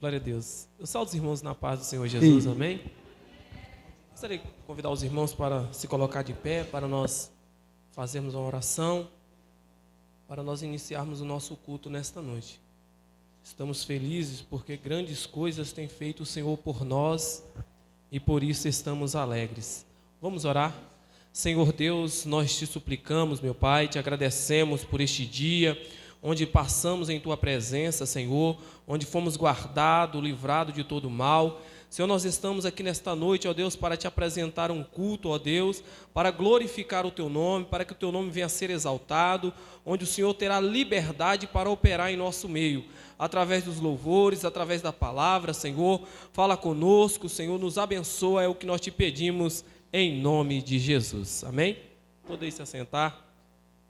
Glória a Deus. Eu saúdo os irmãos na paz do Senhor Jesus, amém? Gostaria de convidar os irmãos para se colocar de pé, para nós fazermos uma oração, para nós iniciarmos o nosso culto nesta noite. Estamos felizes porque grandes coisas tem feito o Senhor por nós e por isso estamos alegres. Vamos orar? Senhor Deus, nós te suplicamos, meu Pai, te agradecemos por este dia, onde passamos em Tua presença, Senhor, onde fomos guardados, livrados de todo mal. Senhor, nós estamos aqui nesta noite, ó Deus, para te apresentar um culto, ó Deus, para glorificar o Teu nome, para que o Teu nome venha a ser exaltado, onde o Senhor terá liberdade para operar em nosso meio, através dos louvores, através da palavra, Senhor. Fala conosco, Senhor, nos abençoa, é o que nós te pedimos, em nome de Jesus. Amém? Podeis se assentar.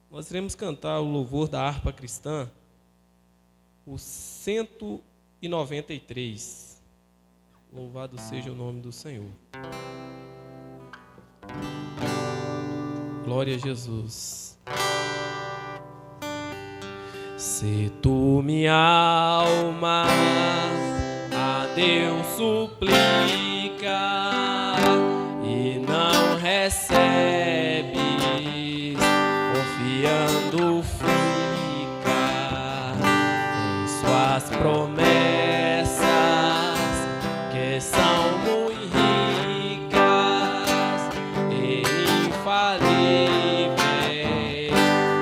Nós iremos cantar o louvor da harpa cristã, o 193. Louvado seja o nome do Senhor. Glória a Jesus. Se tu, minha alma, a Deus suplica e não recebe, confiando fica em suas promessas, que são muito ricas e infalíveis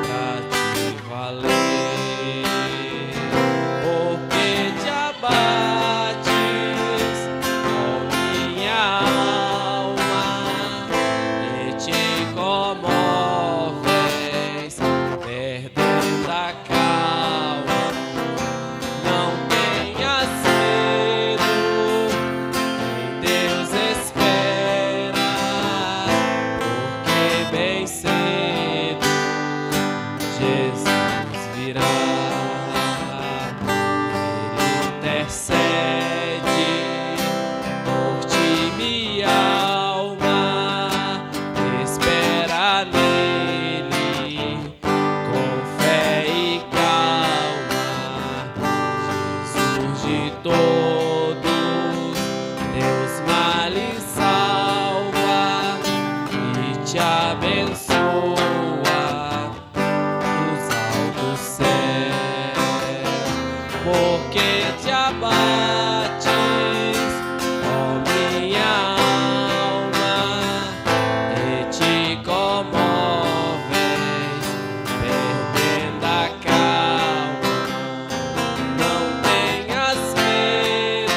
pra te valer. Porque te abates, ó minha alma, e te comoves, perdendo a calma. Não tenhas medo, em Deus espera, porque bem cedo Jesus virá. Ele intercede por ti, minha alma, espera nele com fé e calma. Jesus de todos, Deus males salva e te abençoa dos altos céus. Porque te abates, ó minha alma, e te comoves, perdendo a calma. Não tenhas medo,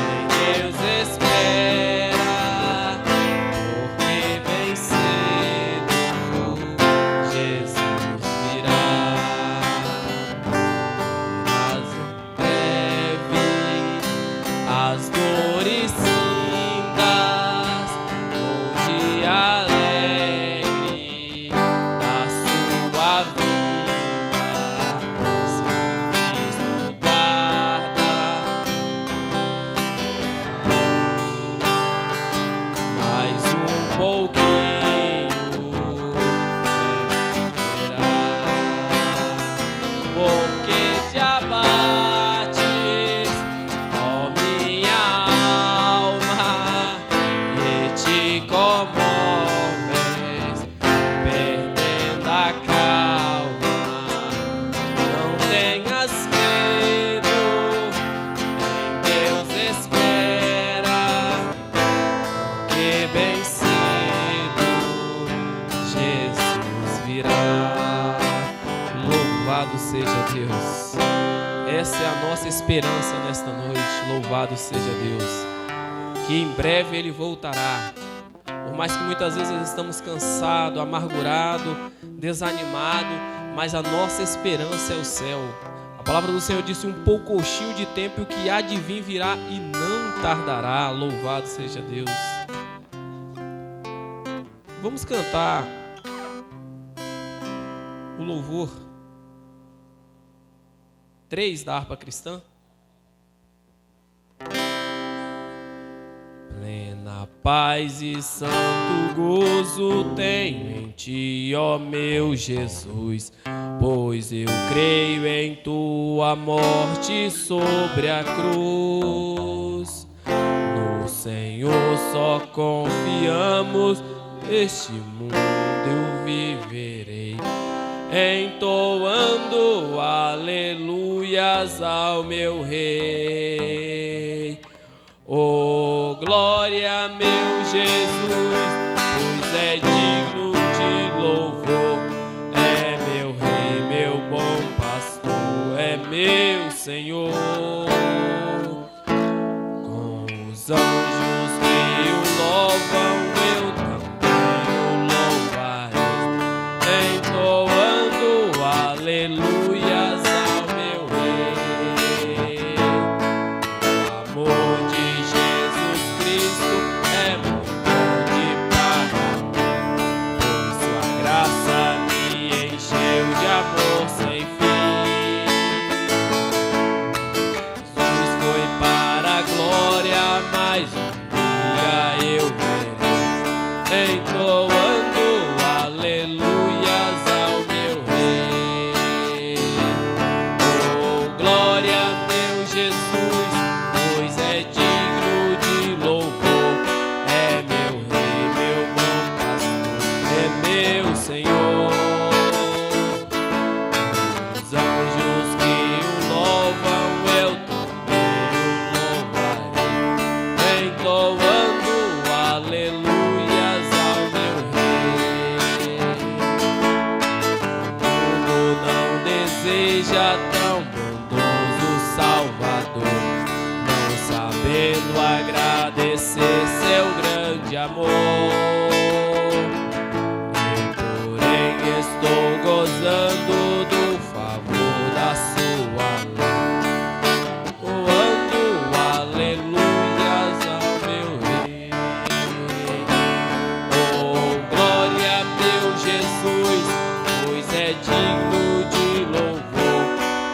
em Deus espera, porque bem cedo Jesus virá. Mas em breve as dores findas, no dia alegre da sua vida, se Cristo guarda mais um pouquinho, verá. Porque te abates, ó minha alma, e te comoves, perdendo a calma. Não tenhas medo, em Deus espera, que bem cedo Jesus virá. Louvado seja Deus. Essa é a nossa esperança nesta noite. Louvado seja Deus, que em breve Ele voltará. Por mais que muitas vezes estamos cansados, amargurados, desanimados, mas a nossa esperança é o céu. A palavra do Senhor disse: um poucochinho de tempo, o que há de vir virá e não tardará. Louvado seja Deus. Vamos cantar o louvor 3 da harpa cristã. Plena A paz e santo gozo tenho em ti, ó meu Jesus, pois eu creio em tua morte sobre a cruz. No Senhor só confiamos, neste mundo eu viverei, entoando aleluias ao meu Rei. Oh, glória, meu Jesus, pois é digno de louvor. É meu Rei, meu bom pastor, é meu Senhor. Com os anjos que o louvam, eu também o louvarei, entoando aleluias ao meu Rei. O amor de Jesus Cristo é muito grande para mim, pois sua graça me encheu de amor sem fim. Jesus foi para a glória, mas um dia eu verei, entoando aleluias ao meu Rei. Oh, glória, meu Jesus, pois é digno de louvor. É meu Rei, meu bom pastor, é meu Senhor. Os anjos que o louvam, eu também o louvarei, entoando aleluias ao meu Rei. O mundo não deseja tão bondoso Salvador, não sabendo agradecer seu grande amor. Eu, porém, estou gozando do favor da sua lei, voando aleluias ao meu Rei. Oh, glória, meu Jesus, pois é digno de louvor.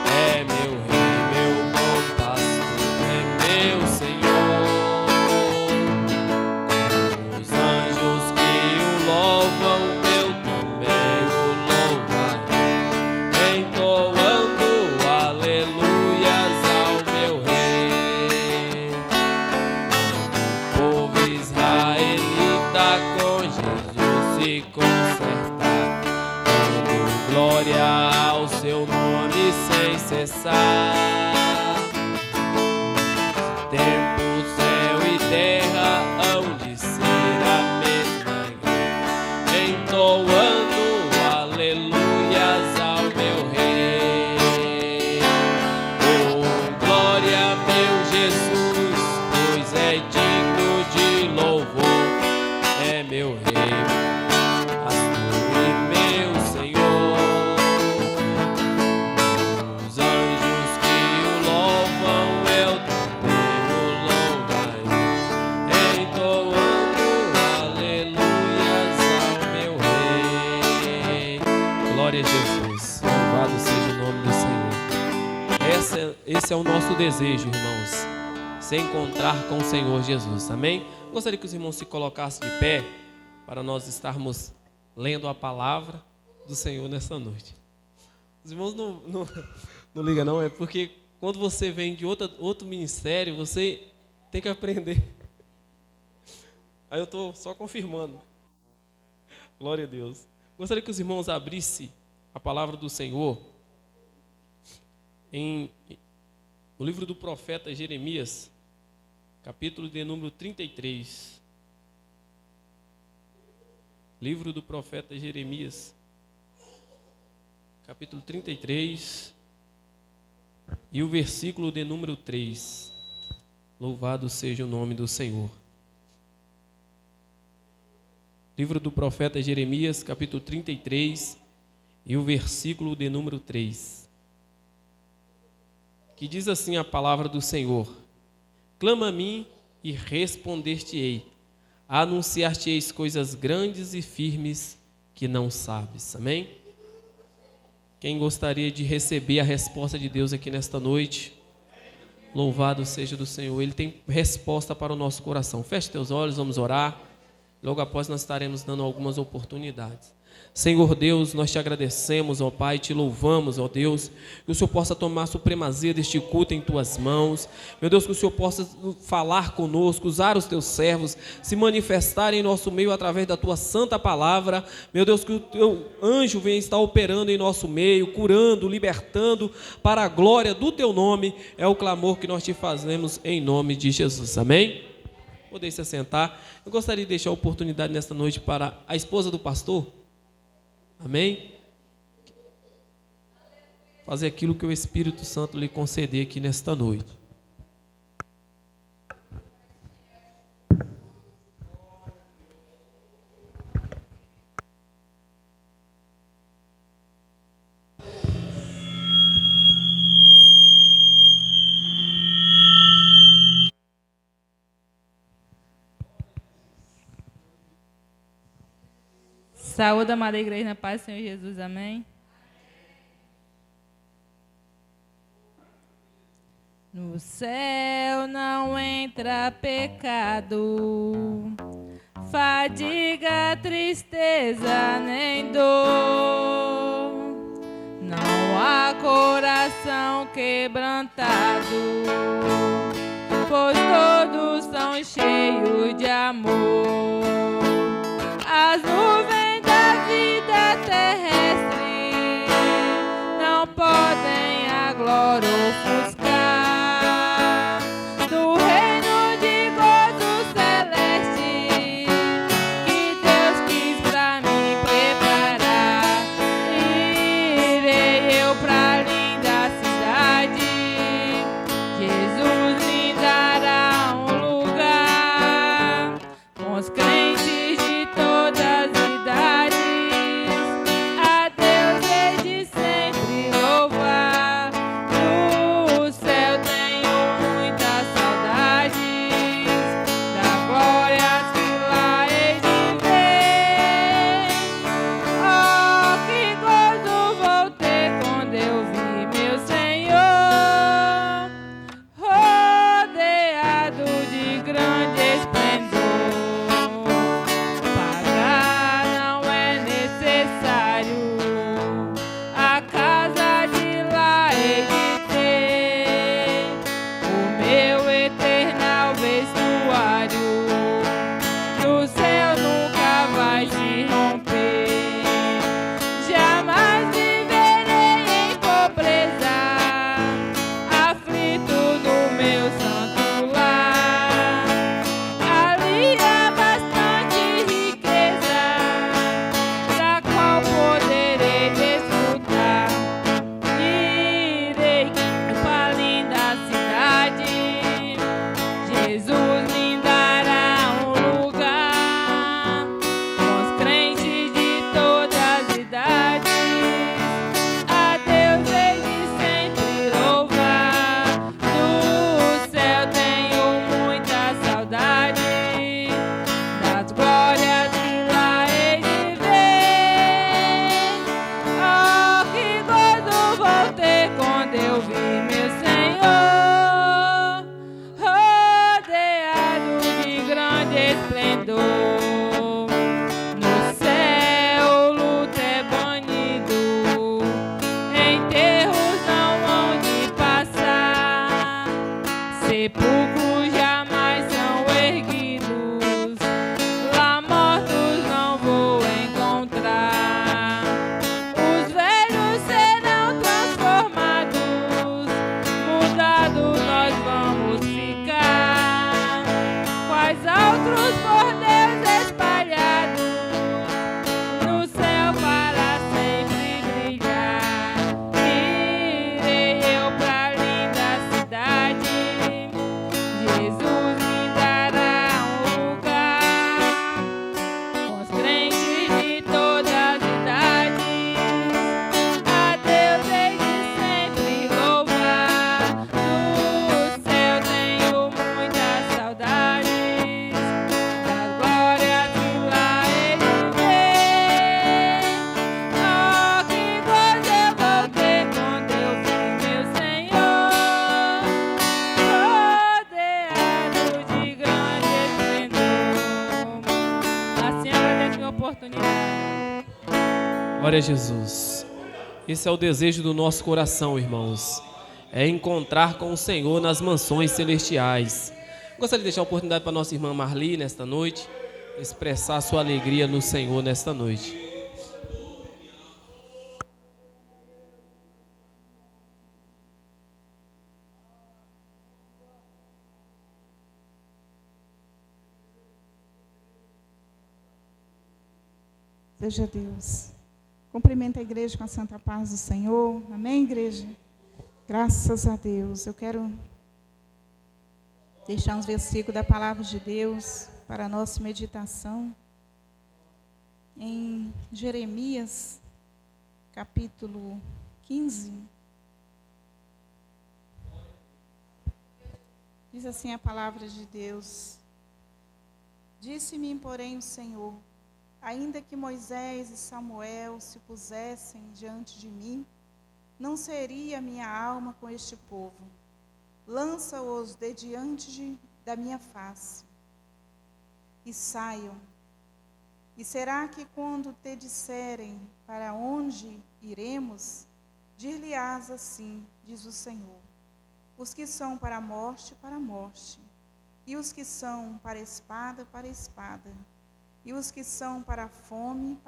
É meu Rei, meu bom pastor, é meu Senhor. Com os anjos que o louvam, eu também o louvarei, entoando aleluias ao meu Rei. O povo israelita com Jesus se consertar, dando glória ao seu nome sem cessar. Tempo, céu e terra hão de ser a mesma igreja, entoando aleluias ao meu Rei. Oh, glória, meu Jesus, pois é digno de louvor. É meu Rei, pastor e meu Senhor. Os anjos que o louvam, eu também o louvarei, entoando aleluias ao meu Rei. Glória a Jesus, louvado seja o nome do Senhor. Esse é o nosso desejo, irmãos, se encontrar com o Senhor Jesus, amém? Gostaria que os irmãos se colocassem de pé para nós estarmos lendo a palavra do Senhor nessa noite. Os irmãos não ligam não, é porque quando você vem de outro ministério, você tem que aprender. Aí eu estou só confirmando. Glória a Deus. Gostaria que os irmãos abrissem a palavra do Senhor no livro do profeta Jeremias, capítulo de número 33. Livro do profeta Jeremias, capítulo 33, e o versículo de número 3. Louvado seja o nome do Senhor. Livro do profeta Jeremias, capítulo 33, e o versículo de número 3. Que diz assim a palavra do Senhor: clama a mim e responder-te-ei, anunciar-te-eis coisas grandes e firmes que não sabes. Amém? Quem gostaria de receber a resposta de Deus aqui nesta noite? Louvado seja do Senhor. Ele tem resposta para o nosso coração. Feche teus olhos, vamos orar. Logo após nós estaremos dando algumas oportunidades. Senhor Deus, nós te agradecemos, ó Pai, te louvamos, ó Deus, que o Senhor possa tomar a supremacia deste culto em tuas mãos. Meu Deus, que o Senhor possa falar conosco, usar os teus servos, se manifestar em nosso meio através da tua santa palavra. Meu Deus, que o teu anjo venha estar operando em nosso meio, curando, libertando para a glória do teu nome. É o clamor que nós te fazemos em nome de Jesus. Amém? Podem se assentar. Eu gostaria de deixar a oportunidade nesta noite para a esposa do pastor. Amém? Fazer aquilo que o Espírito Santo lhe conceder aqui nesta noite. Saúde, amada igreja, na paz do Senhor Jesus, amém? No céu não entra pecado, fadiga, tristeza, nem dor. Não há coração quebrantado, pois todos são cheios de amor. As nuvens da vida terrestre não podem a glória ofuscar do reino de gozo celeste que Deus quis pra mim preparar. Irei eu pra linda cidade, Jesus me dará um lugar com os crentes oportunidade. Glória a Jesus. Esse é o desejo do nosso coração, irmãos. É encontrar com o Senhor nas mansões celestiais. Gostaria de deixar a oportunidade para a nossa irmã Marli nesta noite, expressar a sua alegria no Senhor nesta noite. Seja Deus. Cumprimento a igreja com a santa paz do Senhor. Amém, igreja? Graças a Deus. Eu quero deixar uns versículos da palavra de Deus para a nossa meditação. Em Jeremias, capítulo 15. Diz assim a palavra de Deus. Disse-me, porém, o Senhor: ainda que Moisés e Samuel se pusessem diante de mim, não seria a minha alma com este povo. Lança-os de diante da minha face, e saiam. E será que quando te disserem para onde iremos, dir-lhe-ás assim, diz o Senhor: os que são para a morte, e os que são para a espada, e os que são para a fome,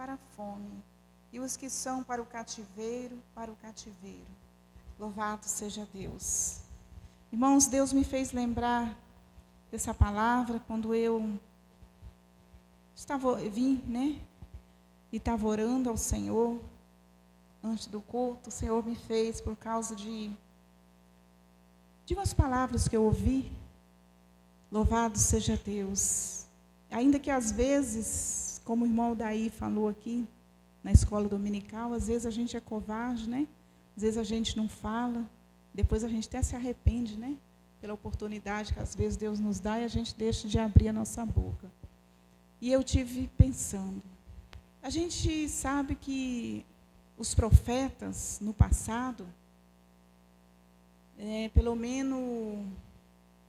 e os que são para o cativeiro, Louvado seja Deus. Irmãos, Deus me fez lembrar dessa palavra quando eu vim, e estava orando ao Senhor, antes do culto. O Senhor me fez por causa de umas palavras que eu ouvi. Louvado seja Deus. Ainda que às vezes, como o irmão Daí falou aqui, na escola dominical, às vezes a gente é covarde, Às vezes a gente não fala, depois a gente até se arrepende, Pela oportunidade que às vezes Deus nos dá e a gente deixa de abrir a nossa boca. E eu tive pensando, a gente sabe que os profetas no passado, pelo menos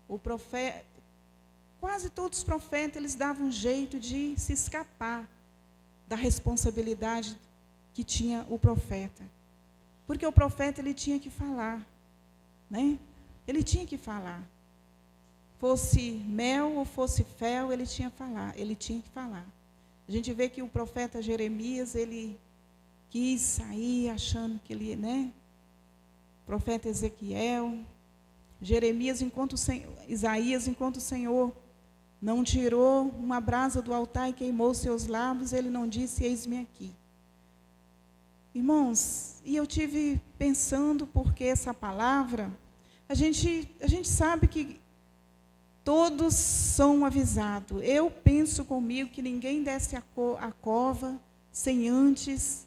o profeta, quase todos os profetas, eles davam um jeito de se escapar da responsabilidade que tinha o profeta. Porque o profeta, ele tinha que falar, Ele tinha que falar. Fosse mel ou fosse fel, ele tinha que falar. A gente vê que o profeta Jeremias, ele quis sair achando que ele, O profeta Ezequiel, Jeremias, Isaías, enquanto o Senhor não tirou uma brasa do altar e queimou seus lábios, ele não disse: eis-me aqui. Irmãos, e eu tive pensando, porque essa palavra, a gente sabe que todos são avisados. Eu penso comigo que ninguém desce a cova sem antes,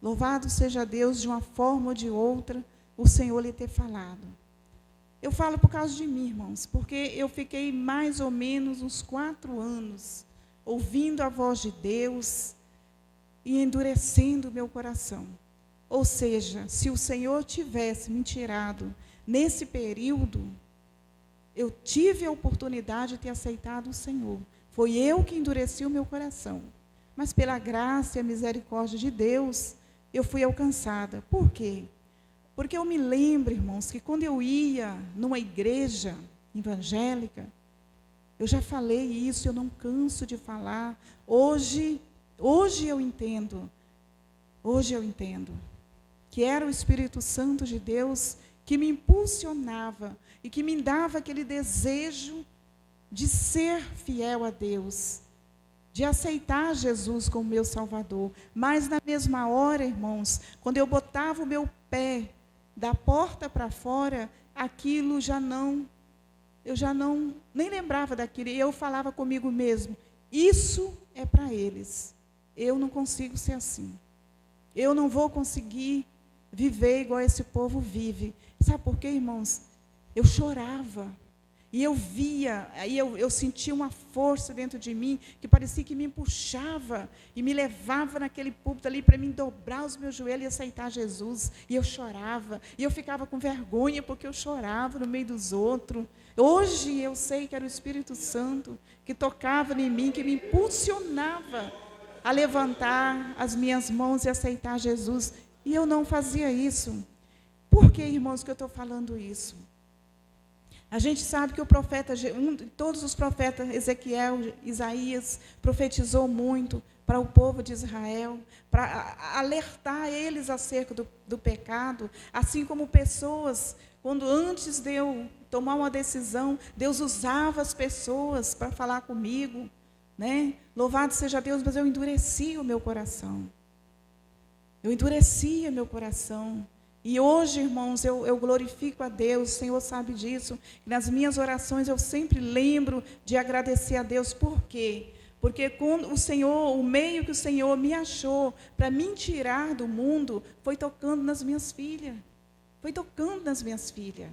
louvado seja Deus, de uma forma ou de outra, o Senhor lhe ter falado. Eu falo por causa de mim, irmãos, porque eu fiquei mais ou menos uns 4 anos ouvindo a voz de Deus e endurecendo o meu coração. Ou seja, se o Senhor tivesse me tirado nesse período, eu tive a oportunidade de ter aceitado o Senhor. Foi eu que endureci o meu coração. Mas pela graça e a misericórdia de Deus, eu fui alcançada. Por quê? Porque eu me lembro, irmãos, que quando eu ia numa igreja evangélica, eu já falei isso, eu não canso de falar. Hoje eu entendo que era o Espírito Santo de Deus que me impulsionava e que me dava aquele desejo de ser fiel a Deus, de aceitar Jesus como meu Salvador. Mas na mesma hora, irmãos, quando eu botava o meu pé da porta para fora, aquilo eu já não, nem lembrava daquilo, e eu falava comigo mesmo: isso é para eles, eu não consigo ser assim, eu não vou conseguir viver igual esse povo vive. Sabe por quê, irmãos? Eu chorava, e eu via, aí eu sentia uma força dentro de mim, que parecia que me puxava, e me levava naquele púlpito ali, para mim dobrar os meus joelhos e aceitar Jesus, e eu chorava, e eu ficava com vergonha, porque eu chorava no meio dos outros. Hoje eu sei que era o Espírito Santo, que tocava em mim, que me impulsionava a levantar as minhas mãos e aceitar Jesus. E eu não fazia isso. Por que, irmãos, que eu estou falando isso? A gente sabe que o profeta, todos os profetas, Ezequiel, Isaías, profetizou muito para o povo de Israel, para alertar eles acerca do pecado, assim como pessoas, quando antes de eu tomar uma decisão, Deus usava as pessoas para falar comigo, né? Louvado seja Deus, mas eu endurecia o meu coração. Eu endurecia meu coração. E hoje, irmãos, eu glorifico a Deus, o Senhor sabe disso. Nas minhas orações eu sempre lembro de agradecer a Deus. Por quê? Porque quando o meio que o Senhor me achou para me tirar do mundo, foi tocando nas minhas filhas. Foi tocando nas minhas filhas.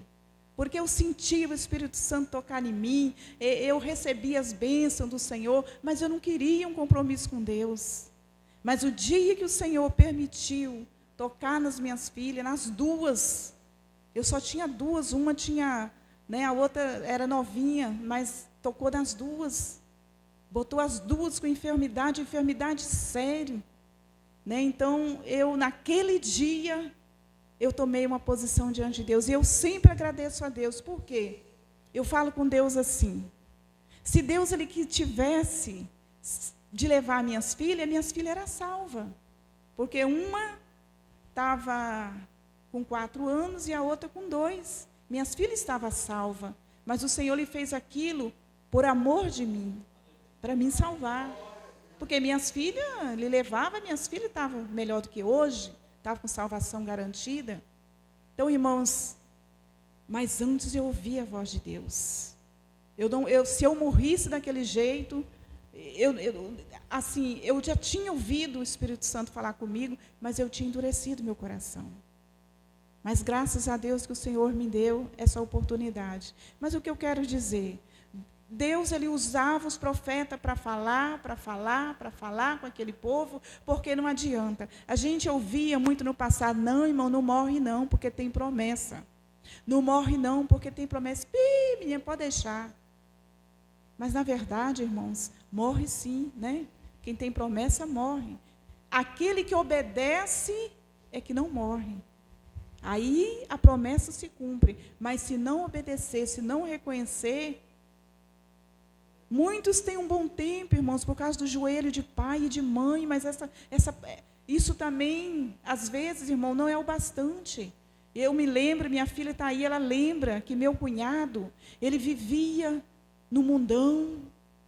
Porque eu sentia o Espírito Santo tocar em mim, eu recebia as bênçãos do Senhor, mas eu não queria um compromisso com Deus. Mas o dia que o Senhor permitiu tocar nas minhas filhas, nas duas, eu só tinha duas, uma tinha, né, a outra era novinha, mas tocou nas duas, botou as duas com enfermidade séria, né? Então, naquele dia, eu tomei uma posição diante de Deus, e eu sempre agradeço a Deus. Por quê? Eu falo com Deus assim, se Deus ele que tivesse de levar minhas filhas eram salvas, porque uma estava com 4 anos e a outra com 2. Minhas filhas estavam salvas, mas o Senhor lhe fez aquilo por amor de mim, para me salvar. Porque minhas filhas, lhe levava, minhas filhas estavam melhor do que hoje, estavam com salvação garantida. Então, irmãos, mas antes eu ouvia a voz de Deus. Se eu morrisse daquele jeito, eu já tinha ouvido o Espírito Santo falar comigo, mas eu tinha endurecido meu coração. Mas graças a Deus que o Senhor me deu essa oportunidade. Mas o que eu quero dizer, Deus ele usava os profetas para falar com aquele povo, porque não adianta. A gente ouvia muito no passado, não, irmão, não morre não, porque tem promessa. Não morre não, porque tem promessa. Menina, pode deixar. Mas, na verdade, irmãos, morre sim, né? Quem tem promessa, morre. Aquele que obedece é que não morre. Aí a promessa se cumpre. Mas se não obedecer, se não reconhecer, muitos têm um bom tempo, irmãos, por causa do joelho de pai e de mãe, mas isso também, às vezes, irmão, não é o bastante. Eu me lembro, minha filha está aí, ela lembra que meu cunhado, ele vivia no mundão,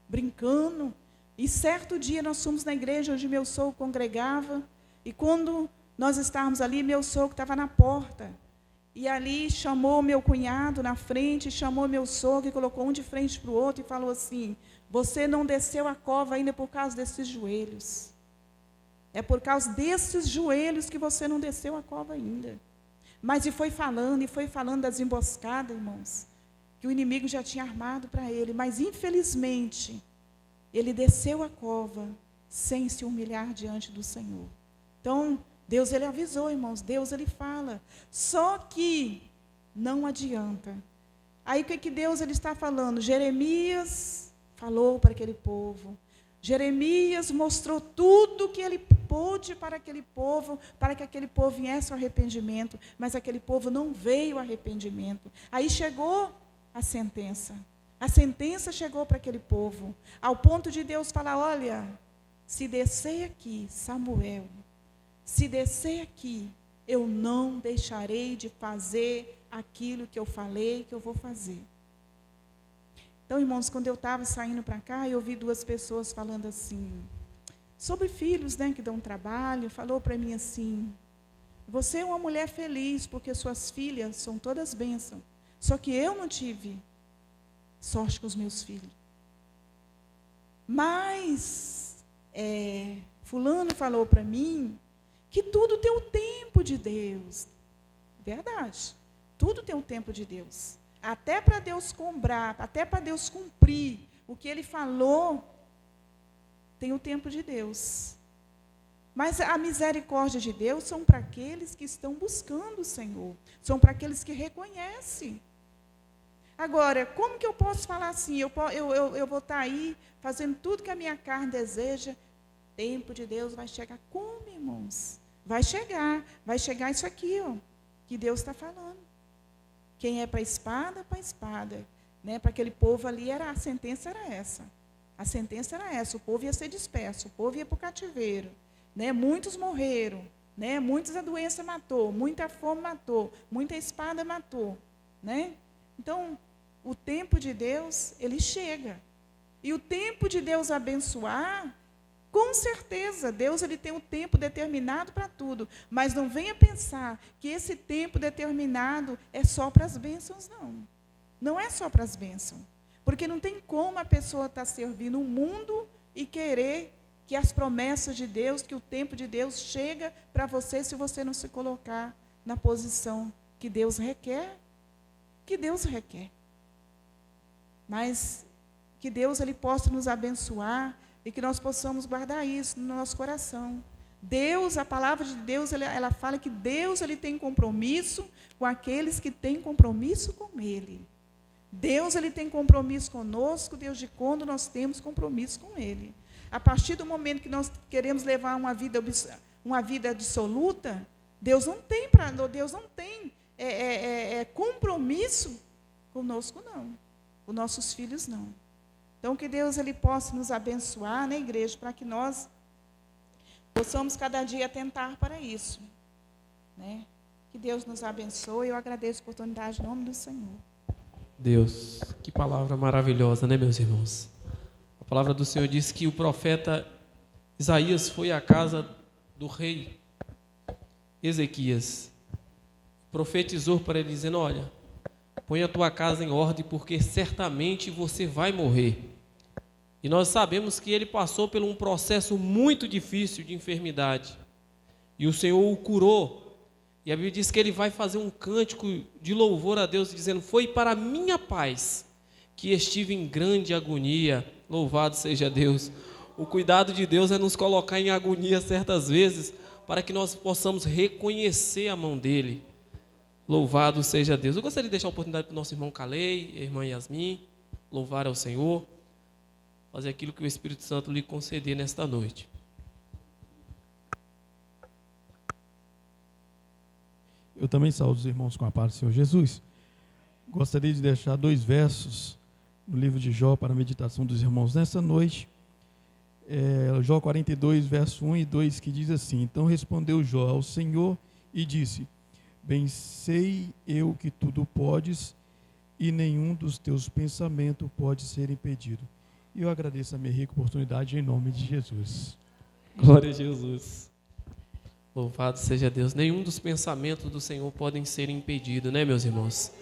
brincando. E certo dia nós fomos na igreja onde meu sogro congregava, e quando nós estávamos ali, meu sogro estava na porta. E ali chamou meu cunhado na frente, chamou meu sogro e colocou um de frente para o outro e falou assim: você não desceu a cova ainda por causa desses joelhos. É por causa desses joelhos que você não desceu a cova ainda. Mas e foi falando das emboscadas, irmãos, que o inimigo já tinha armado para ele, mas infelizmente, ele desceu a cova sem se humilhar diante do Senhor. Então, Deus ele avisou, irmãos, Deus ele fala, só que não adianta. Aí o que Deus ele está falando? Jeremias falou para aquele povo, Jeremias mostrou tudo que ele pôde para aquele povo, para que aquele povo viesse ao arrependimento, mas aquele povo não veio ao arrependimento. Aí chegou a sentença chegou para aquele povo, ao ponto de Deus falar: olha, se descer aqui, Samuel, se descer aqui, eu não deixarei de fazer aquilo que eu falei que eu vou fazer. Então, irmãos, quando eu estava saindo para cá, eu ouvi 2 pessoas falando assim, sobre filhos, né, que dão trabalho, falou para mim assim: você é uma mulher feliz, porque suas filhas são todas bênçãos, só que eu não tive sorte com os meus filhos. Mas, fulano falou para mim que tudo tem o tempo de Deus. Verdade, tudo tem o tempo de Deus. Até para Deus comprar, até para Deus cumprir o que Ele falou, tem o tempo de Deus. Mas a misericórdia de Deus são para aqueles que estão buscando o Senhor, são para aqueles que reconhecem. Agora, como que eu posso falar assim? Eu vou estar aí fazendo tudo que a minha carne deseja, tempo de Deus vai chegar. Como, irmãos? Vai chegar isso aqui, ó, que Deus está falando. Quem é para a espada, né? Para aquele povo ali, a sentença era essa. A sentença era essa, o povo ia ser disperso, o povo ia para o cativeiro. Né? Muitos morreram, né? Muitos a doença matou, muita fome matou, muita espada matou. Né? Então, o tempo de Deus, ele chega. E o tempo de Deus abençoar, com certeza, Deus ele tem um tempo determinado para tudo. Mas não venha pensar que esse tempo determinado é só para as bênçãos, não. Não é só para as bênçãos. Porque não tem como a pessoa estar servindo o mundo e querer que as promessas de Deus, que o tempo de Deus chega para você se você não se colocar na posição que Deus requer. Que Deus requer. Mas que Deus ele possa nos abençoar e que nós possamos guardar isso no nosso coração. Deus, a palavra de Deus, ela fala que Deus ele tem compromisso com aqueles que têm compromisso com Ele. Deus ele tem compromisso conosco, Deus de quando nós temos compromisso com Ele. A partir do momento que nós queremos levar uma vida dissoluta, Deus não tem compromisso conosco, não. Os nossos filhos, não. Então, que Deus ele possa nos abençoar, né, igreja, para que nós possamos cada dia atentar para isso. Né? Que Deus nos abençoe. Eu agradeço a oportunidade em nome do Senhor. Deus, que palavra maravilhosa, né, meus irmãos? A palavra do Senhor diz que o profeta Isaías foi à casa do rei Ezequias. Profetizou para ele, dizendo: olha, põe a tua casa em ordem, porque certamente você vai morrer. E nós sabemos que ele passou por um processo muito difícil de enfermidade. E o Senhor o curou. E a Bíblia diz que ele vai fazer um cântico de louvor a Deus, dizendo: foi para a minha paz que estive em grande agonia. Louvado seja Deus. O cuidado de Deus é nos colocar em agonia certas vezes, para que nós possamos reconhecer a mão dele. Louvado seja Deus. Eu gostaria de deixar a oportunidade para o nosso irmão Calei, a irmã Yasmin, louvar ao Senhor, fazer aquilo que o Espírito Santo lhe conceder nesta noite. Eu também saúdo os irmãos com a paz do Senhor Jesus. Gostaria de deixar 2 versos no livro de Jó para a meditação dos irmãos nessa noite. Jó 42, verso 1 e 2, que diz assim: então respondeu Jó ao Senhor e disse: bem sei eu que tudo podes, e nenhum dos teus pensamentos pode ser impedido. E eu agradeço a minha rica oportunidade em nome de Jesus. Glória a Jesus. Louvado seja Deus. Nenhum dos pensamentos do Senhor podem ser impedidos, né, meus irmãos?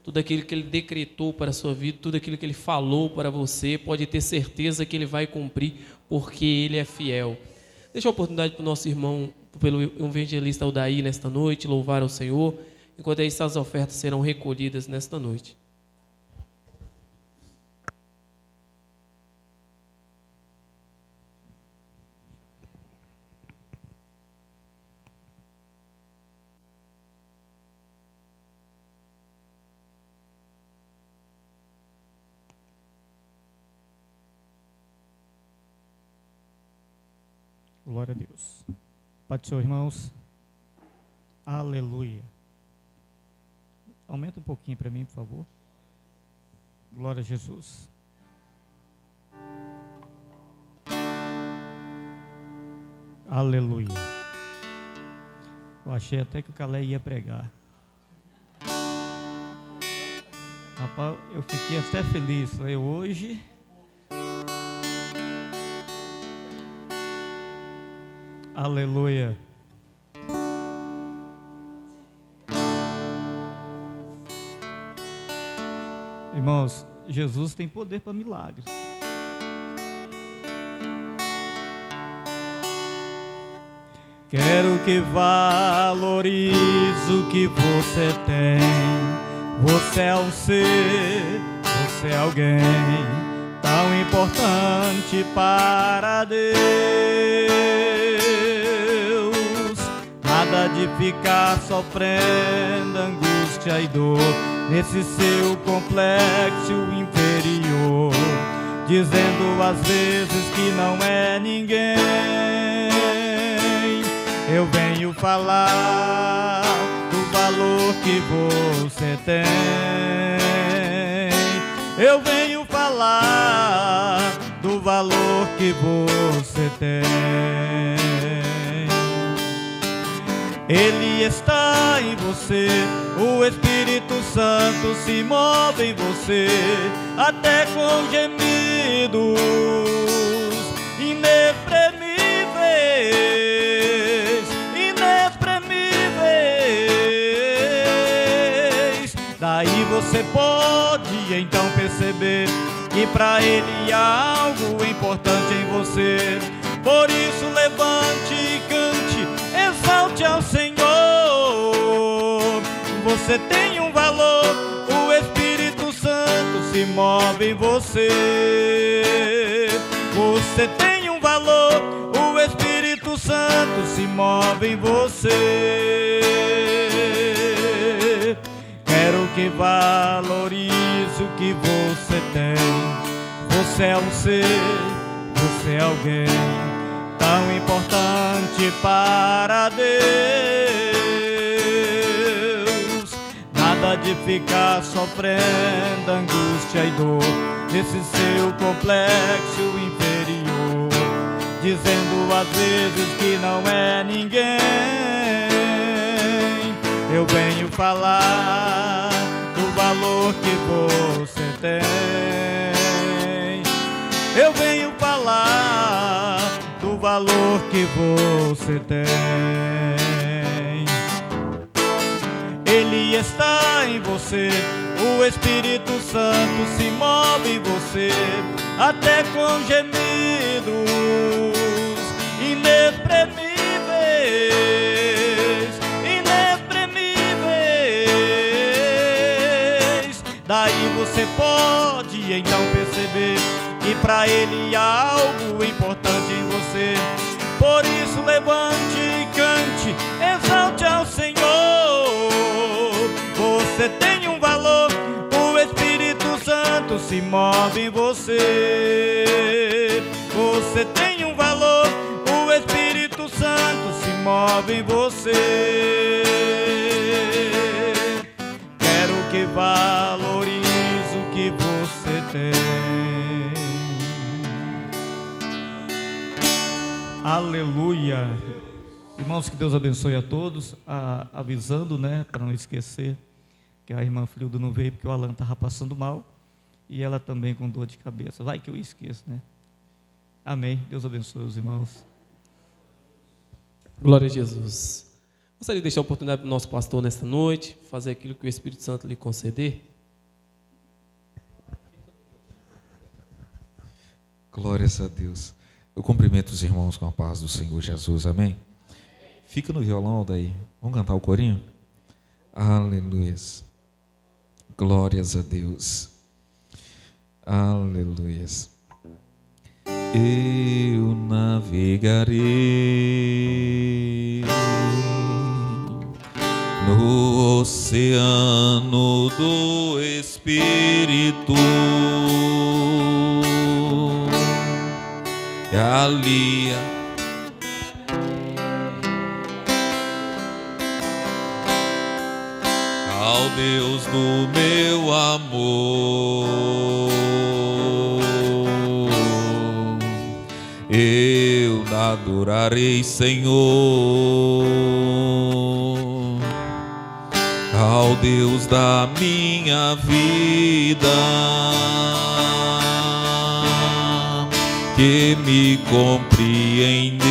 Tudo aquilo que Ele decretou para a sua vida, tudo aquilo que Ele falou para você, pode ter certeza que Ele vai cumprir, porque Ele é fiel. Deixa a oportunidade para o nosso irmão, pelo evangelista Aldair, nesta noite, louvar ao Senhor, enquanto essas ofertas serão recolhidas nesta noite. Glória a Deus. Pai do Senhor, irmãos. Aleluia. Aumenta um pouquinho para mim, por favor. Glória a Jesus. Aleluia. Eu achei até que o Calé ia pregar. Rapaz, eu fiquei até feliz. Falei, hoje... Aleluia. Irmãos, Jesus tem poder para milagres. Quero que valorize o que você tem. Você é um ser, você é alguém tão importante para Deus. Nada de ficar sofrendo angústia e dor nesse seu complexo inferior, dizendo às vezes que não é ninguém. venho falar do valor que você tem. Eu venho falar do valor que você tem. Ele está em você, o Espírito Santo se move em você, até com gemidos inexprimíveis, inexprimíveis. Daí você pode então perceber que para Ele há algo importante em você. Por isso levante e cante, exalte ao Senhor. Você tem um valor, o Espírito Santo se move em você. Você tem um valor, o Espírito Santo se move em você. Quero que valorize o que você tem. Você é um ser, você é alguém tão importante para Deus. Nada de ficar sofrendo angústia e dor nesse seu complexo inferior, dizendo às vezes que não é ninguém. Eu venho falar do valor que você tem. Eu venho falar do valor que você tem. Ele está em você, o Espírito Santo se move em você, até com gemidos inexprimíveis, inexprimíveis. Daí você pode então perceber que para Ele há algo importante em você. Por isso levante e cante, exalte ao Senhor. Você tem um valor, o Espírito Santo se move em você. Você tem um valor, o Espírito Santo se move em você. Quero que valorize o que você tem. Aleluia. Irmãos, que Deus abençoe a todos. Avisando, né, para não esquecer, que a irmã Frilda não veio porque o Alan estava passando mal e ela também com dor de cabeça. Vai que eu esqueço, né? Amém. Deus abençoe os irmãos. Glória a Jesus. Gostaria de deixar a oportunidade para o nosso pastor nesta noite, fazer aquilo que o Espírito Santo lhe conceder. Glórias a Deus. Eu cumprimento os irmãos com a paz do Senhor Jesus, amém? Fica no violão daí. Vamos cantar o corinho? Aleluia. Glórias a Deus. Aleluia. Eu navegarei no oceano do Espírito. Ali ao Deus do meu amor, eu adorarei, Senhor, ao Deus da minha vida, que me compreendeu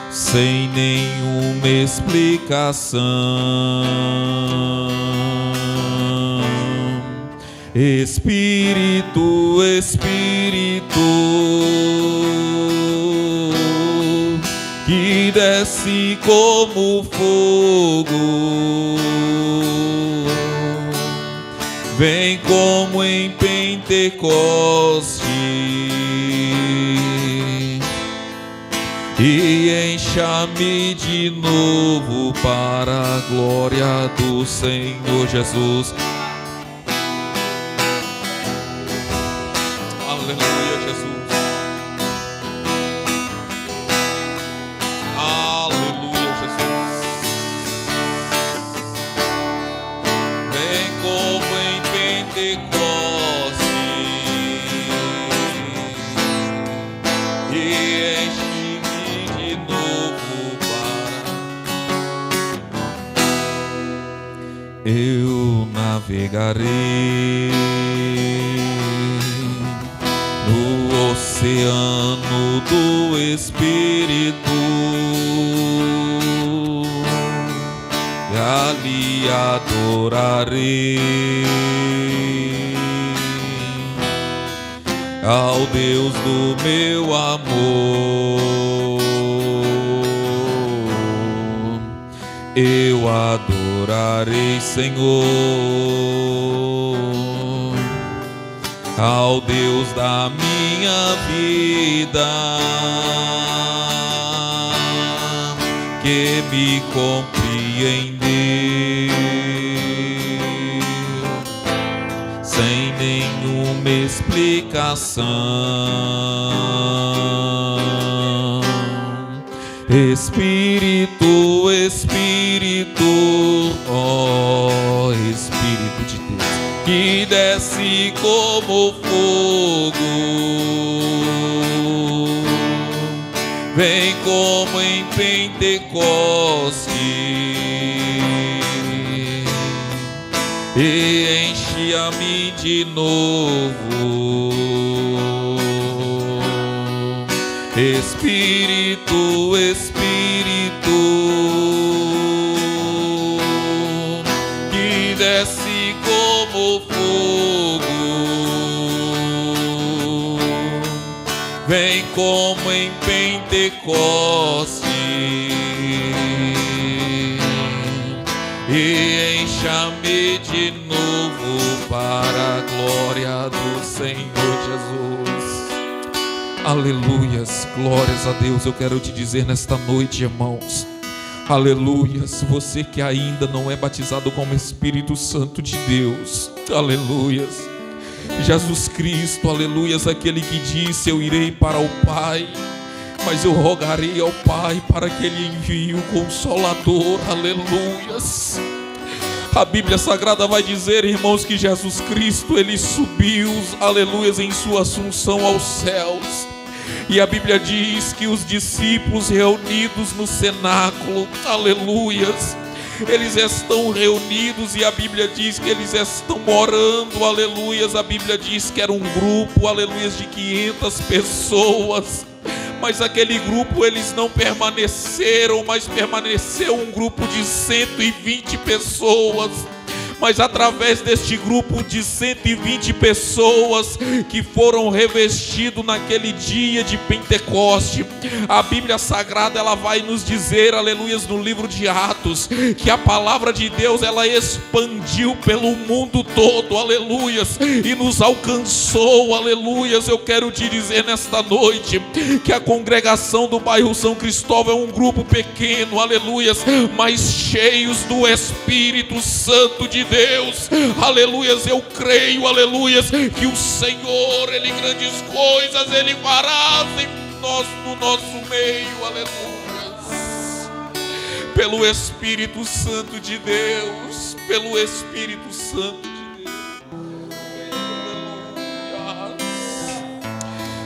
sem nenhuma explicação. Espírito, Espírito, que desce como fogo, vem como em Pentecoste e encha-me de novo para a glória do Senhor Jesus. Aleluia, Jesus. navegarei no oceano do Espírito, e ali adorarei ao Deus do meu amor. Eu adorarei, Senhor, ao Deus da minha vida, que me compreendeu sem nenhuma explicação. Espírito, Espírito, ó Espírito de Deus, que desce como fogo, vem como em Pentecoste e enche-me de novo. Espírito, Espírito, que desce como fogo, vem como em Pentecoste e encha-me de novo para a glória do Senhor Jesus. Aleluias, glórias a Deus. Eu quero te dizer nesta noite, irmãos, aleluias, você que ainda não é batizado como Espírito Santo de Deus, aleluias, Jesus Cristo, aleluias, aquele que disse: eu irei para o Pai, mas eu rogarei ao Pai para que Ele envie o Consolador, aleluias. A Bíblia Sagrada vai dizer, irmãos, que Jesus Cristo, Ele subiu, aleluias, em sua assunção aos céus. E a Bíblia diz que os discípulos reunidos no cenáculo, aleluias, eles estão reunidos e a Bíblia diz que eles estão orando, aleluias. A Bíblia diz que era um grupo, aleluias, de 500 pessoas. Mas aquele grupo eles não permaneceram, mas permaneceu um grupo de 120 pessoas. Mas através deste grupo de 120 pessoas que foram revestidos naquele dia de Pentecoste, a Bíblia Sagrada ela vai nos dizer, aleluias, no livro de Atos, que a palavra de Deus ela expandiu pelo mundo todo, aleluias, e nos alcançou, aleluias. Eu quero te dizer nesta noite que a congregação do bairro São Cristóvão é um grupo pequeno, aleluias, mas cheios do Espírito Santo de Deus, aleluias. Eu creio, aleluias, que o Senhor, Ele grandes coisas Ele fará no nosso meio, aleluias, pelo Espírito Santo de Deus, pelo Espírito Santo de Deus, aleluias.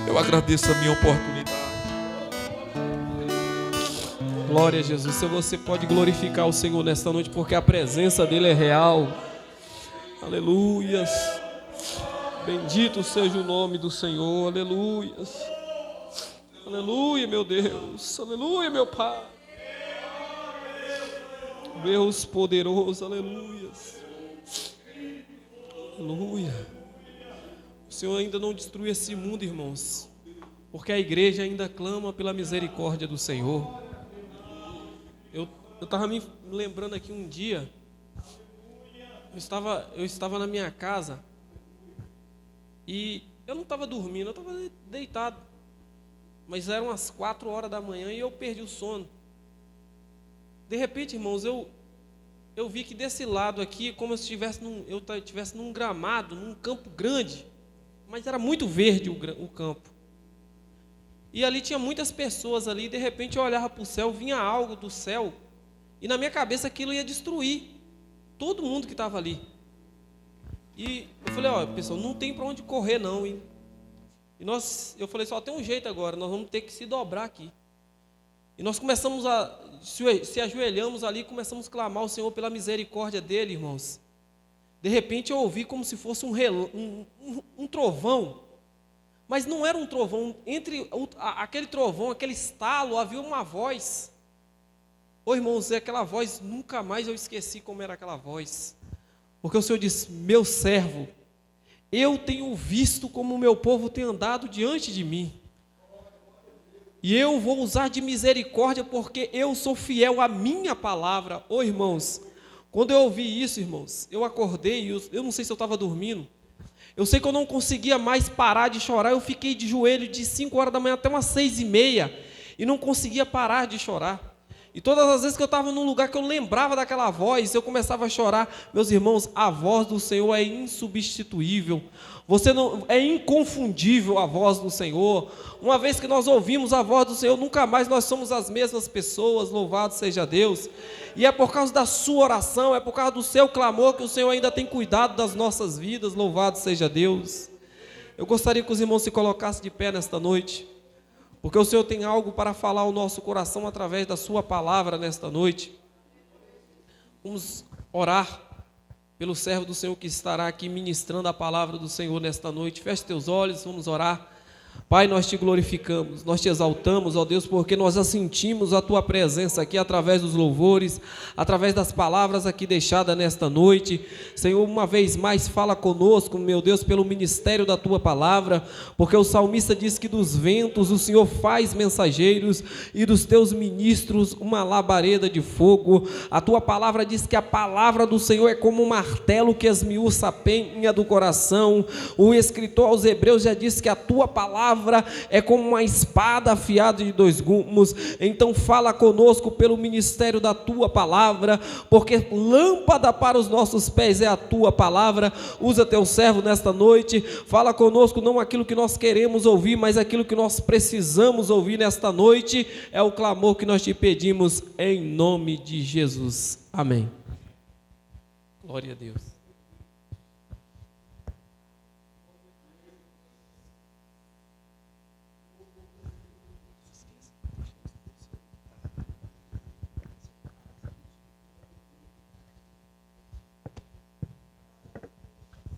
Eu agradeço a minha oportunidade. Glória a Jesus. Se você pode glorificar o Senhor nesta noite, porque a presença dele é real. Aleluias. Bendito seja o nome do Senhor. Aleluias. Aleluia, meu Deus. Aleluia, meu Pai. Deus poderoso. Aleluias. Aleluia. O Senhor ainda não destruiu esse mundo, irmãos, porque a igreja ainda clama pela misericórdia do Senhor. Eu estava me lembrando aqui um dia, eu estava na minha casa e eu não estava dormindo, eu estava deitado, mas eram as 4 horas da manhã e eu perdi o sono. De repente, irmãos, eu vi que desse lado aqui, como se eu estivesse num gramado, num campo grande, mas era muito verde o campo. E ali tinha muitas pessoas ali, e de repente eu olhava para o céu, vinha algo do céu, e na minha cabeça aquilo ia destruir todo mundo que estava ali. E eu falei, ó, pessoal, não tem para onde correr não, hein? Eu falei, só tem um jeito agora, nós vamos ter que se dobrar aqui. E nós começamos se ajoelhamos ali, começamos a clamar ao Senhor pela misericórdia dele, irmãos. De repente eu ouvi como se fosse um trovão, mas não era um trovão. Entre aquele trovão, aquele estalo, havia uma voz. Ô irmãos, aquela voz, nunca mais eu esqueci como era aquela voz. Porque o Senhor disse: meu servo, eu tenho visto como o meu povo tem andado diante de mim. E eu vou usar de misericórdia, porque eu sou fiel à minha palavra. Ô irmãos, quando eu ouvi isso, irmãos, eu acordei, eu não sei se eu estava dormindo. Eu sei que eu não conseguia mais parar de chorar. Eu fiquei de joelho de 5 horas da manhã até umas 6h30 e não conseguia parar de chorar. E todas as vezes que eu estava num lugar que eu lembrava daquela voz, eu começava a chorar. Meus irmãos, a voz do Senhor é insubstituível. É inconfundível a voz do Senhor. Uma vez que nós ouvimos a voz do Senhor, nunca mais nós somos as mesmas pessoas. Louvado seja Deus. E é por causa da sua oração, é por causa do seu clamor que o Senhor ainda tem cuidado das nossas vidas. Louvado seja Deus. Eu gostaria que os irmãos se colocassem de pé nesta noite, porque o Senhor tem algo para falar ao nosso coração através da sua palavra nesta noite. Vamos orar pelo servo do Senhor que estará aqui ministrando a palavra do Senhor nesta noite. Feche teus olhos, vamos orar. Pai, nós te glorificamos, nós te exaltamos, ó Deus, porque nós já sentimos a tua presença aqui através dos louvores, através das palavras aqui deixadas nesta noite. Senhor, uma vez mais fala conosco, meu Deus, pelo ministério da tua palavra, porque o salmista diz que dos ventos o Senhor faz mensageiros e dos teus ministros uma labareda de fogo. A tua palavra diz que a palavra do Senhor é como um martelo que esmiuça a penha do coração. O escritor aos Hebreus já disse que a tua palavra é como uma espada afiada de 2 gumes. Então fala conosco pelo ministério da tua palavra, porque lâmpada para os nossos pés é a tua palavra. Usa teu servo nesta noite, fala conosco não aquilo que nós queremos ouvir, mas aquilo que nós precisamos ouvir nesta noite. É o clamor que nós te pedimos em nome de Jesus, amém. Glória a Deus.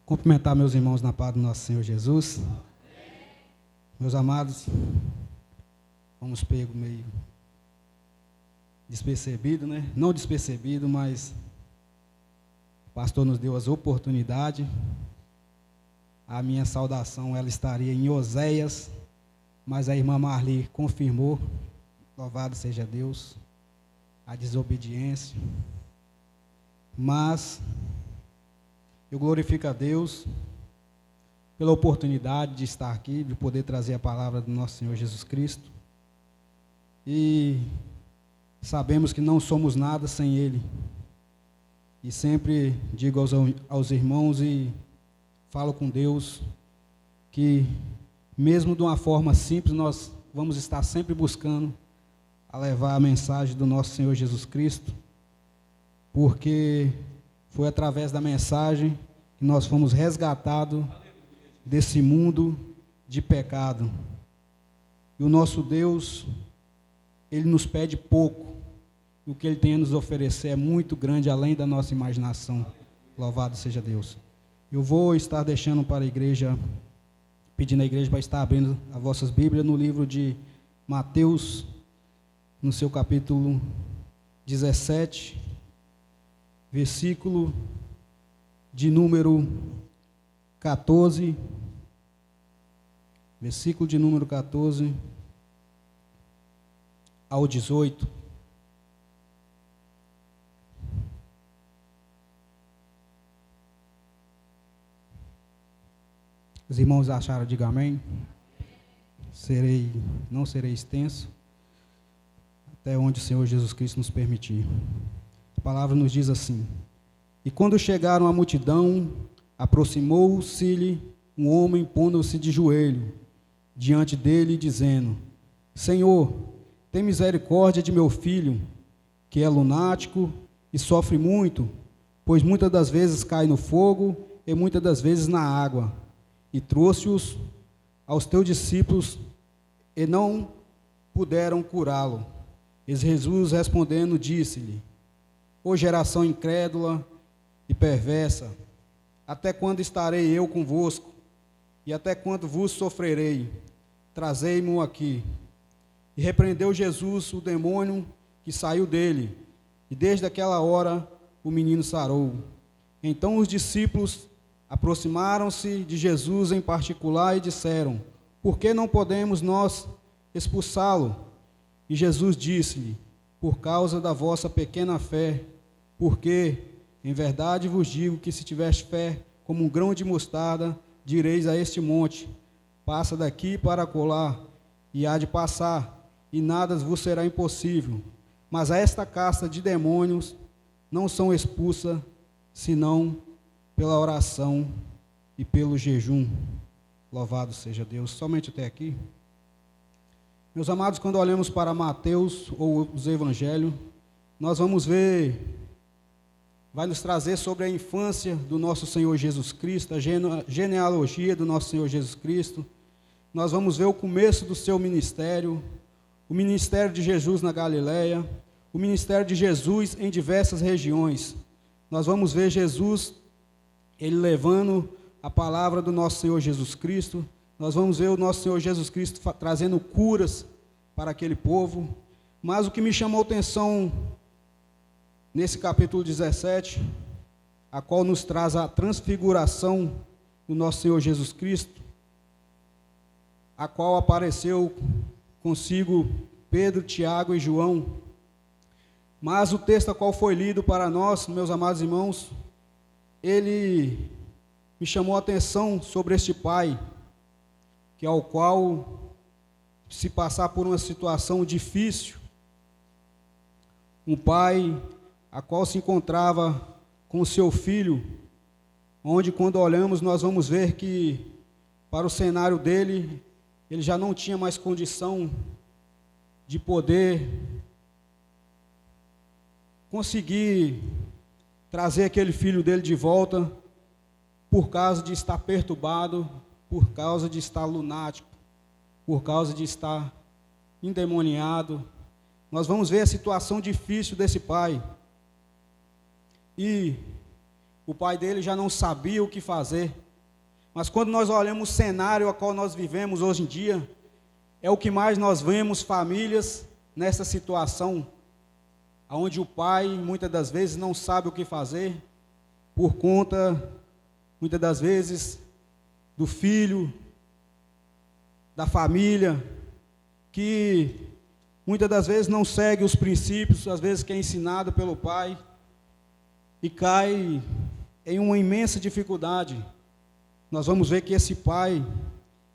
Cumprimentar meus irmãos na paz do nosso Senhor Jesus. Meus amados, fomos pegos meio despercebido, né? Não despercebido, mas o pastor nos deu as oportunidades. A minha saudação, ela estaria em Oséias, mas a irmã Marli confirmou, louvado seja Deus, a desobediência. Mas eu glorifico a Deus pela oportunidade de estar aqui, de poder trazer a palavra do nosso Senhor Jesus Cristo. E sabemos que não somos nada sem Ele. E sempre digo aos irmãos e falo com Deus que, mesmo de uma forma simples, nós vamos estar sempre buscando a levar a mensagem do nosso Senhor Jesus Cristo, porque foi através da mensagem que nós fomos resgatados desse mundo de pecado. E o nosso Deus, Ele nos pede pouco. E o que Ele tem a nos oferecer é muito grande, além da nossa imaginação. Louvado seja Deus. Eu vou estar deixando para a igreja, pedindo à igreja para estar abrindo as vossas Bíblias no livro de Mateus, no seu capítulo 17, versículo de número 14, versículo de número 14 ao 18. Os irmãos acharam, diga amém. Não serei extenso, até onde o Senhor Jesus Cristo nos permitir. A palavra nos diz assim: e quando chegaram à multidão, aproximou-se-lhe um homem, pondo-se de joelho diante dele, dizendo: Senhor, tem misericórdia de meu filho, que é lunático e sofre muito, pois muitas das vezes cai no fogo e muitas das vezes na água. E trouxe-os aos teus discípulos e não puderam curá-lo. E Jesus respondendo disse-lhe: Ó geração incrédula e perversa, Até quando estarei eu convosco? E até quando vos sofrerei? Trazei-mo aqui. E repreendeu Jesus o demônio que saiu dele, e desde aquela hora o menino sarou. Então os discípulos aproximaram-se de Jesus em particular e disseram: por que não podemos nós expulsá-lo? E Jesus disse-lhe: por causa da vossa pequena fé, porque, em verdade vos digo que se tiveres fé como um grão de mostarda, direis a este monte: passa daqui para acolá, e há de passar, e nada vos será impossível. Mas a esta casta de demônios não são expulsas, senão pela oração e pelo jejum. Louvado seja Deus. Somente até aqui. Meus amados, quando olhamos para Mateus ou os Evangelhos, nós vamos ver, vai nos trazer sobre a infância do nosso Senhor Jesus Cristo, a genealogia do nosso Senhor Jesus Cristo. Nós vamos ver o começo do seu ministério, o ministério de Jesus na Galileia, o ministério de Jesus em diversas regiões. Nós vamos ver Jesus, ele levando a palavra do nosso Senhor Jesus Cristo. Nós vamos ver o nosso Senhor Jesus Cristo trazendo curas para aquele povo. Mas o que me chamou a atenção nesse capítulo 17, a qual nos traz a transfiguração do nosso Senhor Jesus Cristo, a qual apareceu consigo Pedro, Tiago e João. Mas o texto a qual foi lido para nós, meus amados irmãos, ele me chamou a atenção sobre este pai, que ao qual, se passar por uma situação difícil, um pai a qual se encontrava com o seu filho, onde quando olhamos nós vamos ver que para o cenário dele, ele já não tinha mais condição de poder conseguir trazer aquele filho dele de volta, por causa de estar perturbado, por causa de estar lunático, por causa de estar endemoniado. Nós vamos ver a situação difícil desse pai. E o pai dele já não sabia o que fazer. Mas quando nós olhamos o cenário a qual nós vivemos hoje em dia, é o que mais nós vemos famílias nessa situação, onde o pai muitas das vezes não sabe o que fazer, por conta, muitas das vezes, do filho, da família, que muitas das vezes não segue os princípios, às vezes que é ensinado pelo pai, e cai em uma imensa dificuldade. Nós vamos ver que esse pai,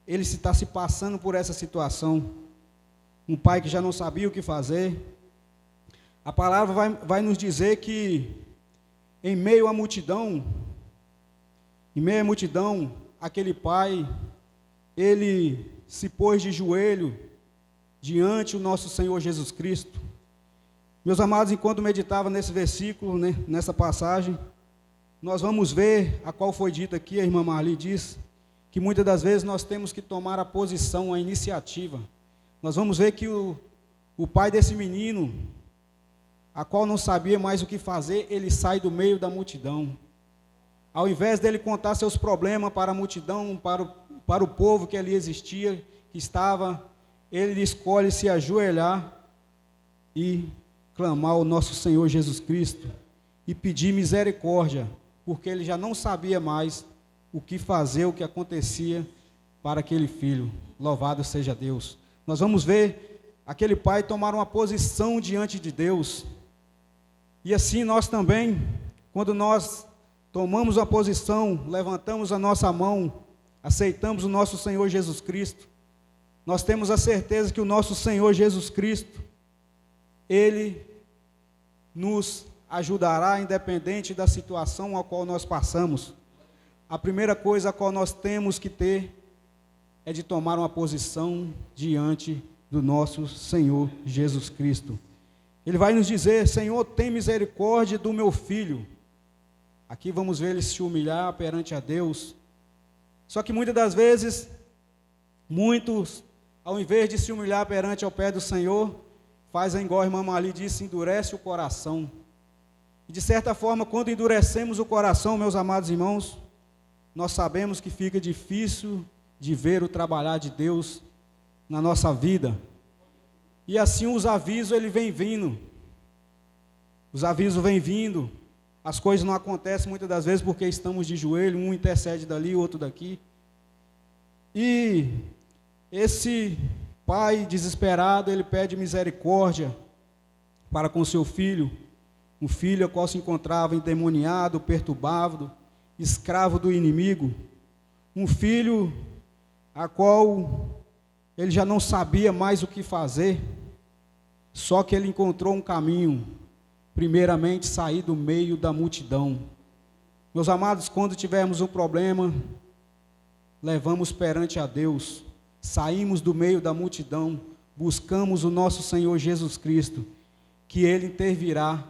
ele está se passando por essa situação, um pai que já não sabia o que fazer. A palavra vai nos dizer que em meio à multidão, aquele pai, ele se pôs de joelho diante do nosso Senhor Jesus Cristo. Meus amados, enquanto meditava nesse versículo, nessa passagem, nós vamos ver, a qual foi dita aqui, a irmã Marli diz, que muitas das vezes nós temos que tomar a posição, a iniciativa. Nós vamos ver que o pai desse menino, a qual não sabia mais o que fazer, ele sai do meio da multidão. Ao invés dele contar seus problemas para a multidão, para o povo que ali existia, que estava, ele escolhe se ajoelhar e clamar ao nosso Senhor Jesus Cristo e pedir misericórdia, porque ele já não sabia mais o que fazer, o que acontecia para aquele filho. Louvado seja Deus. Nós vamos ver aquele pai tomar uma posição diante de Deus. E assim nós também, quando nós tomamos a posição, levantamos a nossa mão, aceitamos o nosso Senhor Jesus Cristo, nós temos a certeza que o nosso Senhor Jesus Cristo, Ele nos ajudará, independente da situação a qual nós passamos. A primeira coisa a qual nós temos que ter é de tomar uma posição diante do nosso Senhor Jesus Cristo. Ele vai nos dizer: Senhor, tem misericórdia do meu filho. Aqui vamos ver ele se humilhar perante a Deus. Só que muitas das vezes, muitos, ao invés de se humilhar perante ao pé do Senhor, fazem igual a irmã Mali disse, endurece o coração. E de certa forma, quando endurecemos o coração, meus amados irmãos, nós sabemos que fica difícil de ver o trabalhar de Deus na nossa vida. E assim os avisos, ele vem vindo. Os avisos vêm vindo. As coisas não acontecem muitas das vezes porque estamos de joelho, um intercede dali, outro daqui. E esse pai desesperado, ele pede misericórdia para com seu filho, um filho ao qual se encontrava endemoniado, perturbado, escravo do inimigo, um filho a qual ele já não sabia mais o que fazer, só que ele encontrou um caminho, primeiramente sair do meio da multidão. Meus amados, quando tivermos um problema, levamos perante a Deus, saímos do meio da multidão, buscamos o nosso Senhor Jesus Cristo, que Ele intervirá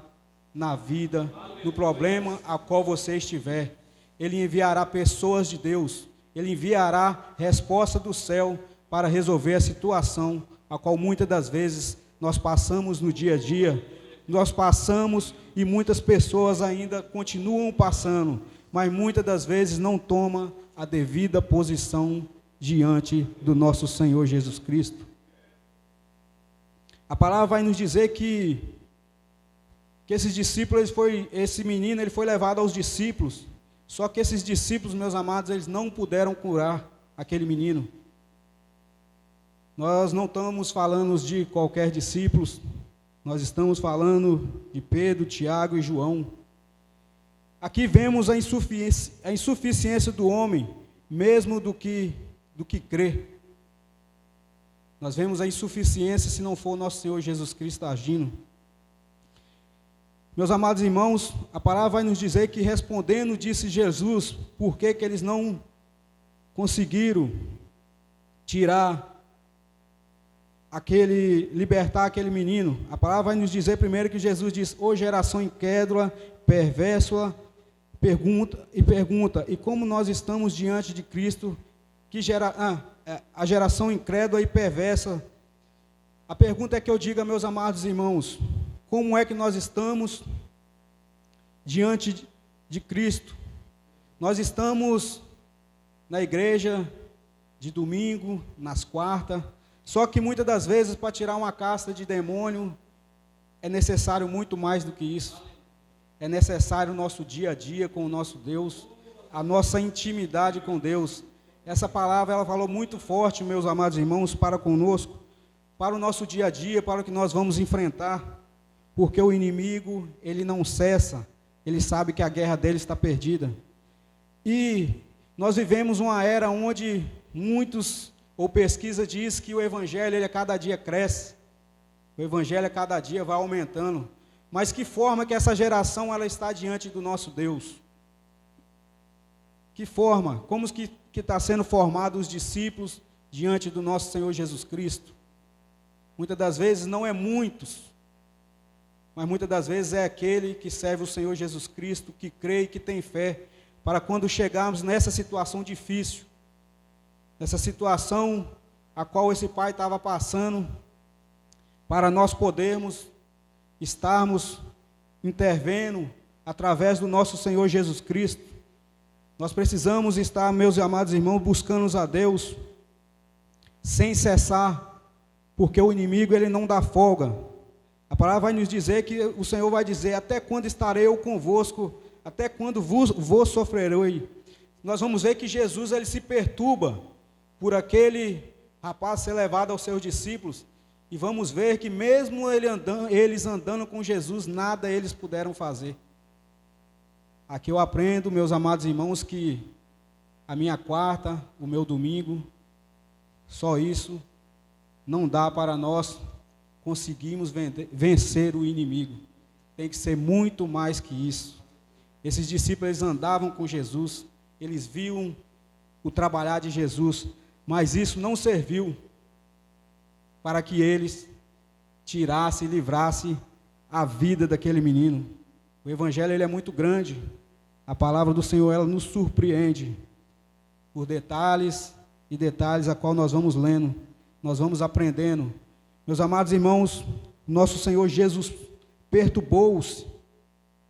na vida, no problema a qual você estiver. Ele enviará pessoas de Deus, Ele enviará resposta do céu para resolver a situação a qual muitas das vezes nós passamos no dia a dia. Nós passamos e muitas pessoas ainda continuam passando, mas muitas das vezes não tomam a devida posição diante do nosso Senhor Jesus Cristo. A palavra vai nos dizer que esses discípulos, esse menino ele foi levado aos discípulos, só que esses discípulos, meus amados, eles não puderam curar aquele menino. Nós não estamos falando de qualquer discípulos, nós estamos falando de Pedro, Tiago e João. Aqui vemos a insuficiência do homem, mesmo do que crê. Nós vemos a insuficiência se não for o nosso Senhor Jesus Cristo agindo. Meus amados irmãos, a palavra vai nos dizer que respondendo, disse Jesus, por que eles não conseguiram libertar aquele menino. A palavra vai nos dizer primeiro que Jesus diz, ô geração incrédula, perversa, pergunta, e como nós estamos diante de Cristo, a geração incrédula e perversa. A pergunta é que eu digo, meus amados irmãos, como é que nós estamos diante de Cristo? Nós estamos na igreja de domingo, nas quartas, só que muitas das vezes para tirar uma casta de demônio é necessário muito mais do que isso. É necessário o nosso dia a dia com o nosso Deus, a nossa intimidade com Deus. Essa palavra ela falou muito forte, meus amados irmãos, para conosco, para o nosso dia a dia, para o que nós vamos enfrentar, porque o inimigo, ele não cessa, ele sabe que a guerra dele está perdida. E nós vivemos uma era onde pesquisa diz que o evangelho, ele a cada dia cresce, o evangelho a cada dia vai aumentando, mas que forma que essa geração, ela está diante do nosso Deus? Que forma? Como que está sendo formado os discípulos diante do nosso Senhor Jesus Cristo? Muitas das vezes não é muitos, mas muitas das vezes é aquele que serve o Senhor Jesus Cristo, que crê e que tem fé, para quando chegarmos nessa situação difícil, nessa situação a qual esse pai estava passando, para nós podermos estarmos intervendo através do nosso Senhor Jesus Cristo. Nós precisamos estar, meus amados irmãos, buscando a Deus sem cessar, porque o inimigo ele não dá folga. A palavra vai nos dizer que o Senhor vai dizer, até quando estarei eu convosco, até quando vos sofrerei. Nós vamos ver que Jesus ele se perturba por aquele rapaz ser levado aos seus discípulos, e vamos ver que mesmo eles andando com Jesus, nada eles puderam fazer. Aqui eu aprendo, meus amados irmãos, que a minha quarta, o meu domingo, só isso não dá para nós conseguirmos vencer o inimigo. Tem que ser muito mais que isso. Esses discípulos eles andavam com Jesus, eles viam o trabalhar de Jesus, mas isso não serviu para que eles tirassem e livrassem a vida daquele menino. O evangelho ele é muito grande. A palavra do Senhor ela nos surpreende por detalhes e detalhes a qual nós vamos lendo, nós vamos aprendendo. Meus amados irmãos, nosso Senhor Jesus perturbou-se,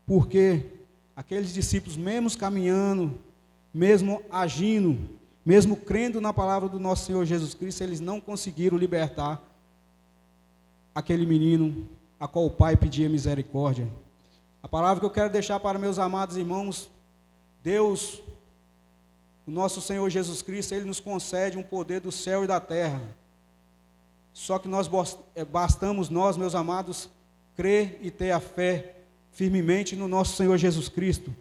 porque aqueles discípulos, mesmo caminhando, mesmo agindo, mesmo crendo na palavra do nosso Senhor Jesus Cristo, eles não conseguiram libertar aquele menino a qual o pai pedia misericórdia. A palavra que eu quero deixar para meus amados irmãos: Deus, o nosso Senhor Jesus Cristo, Ele nos concede um poder do céu e da terra. Só que bastamos nós, meus amados, crer e ter a fé firmemente no nosso Senhor Jesus Cristo.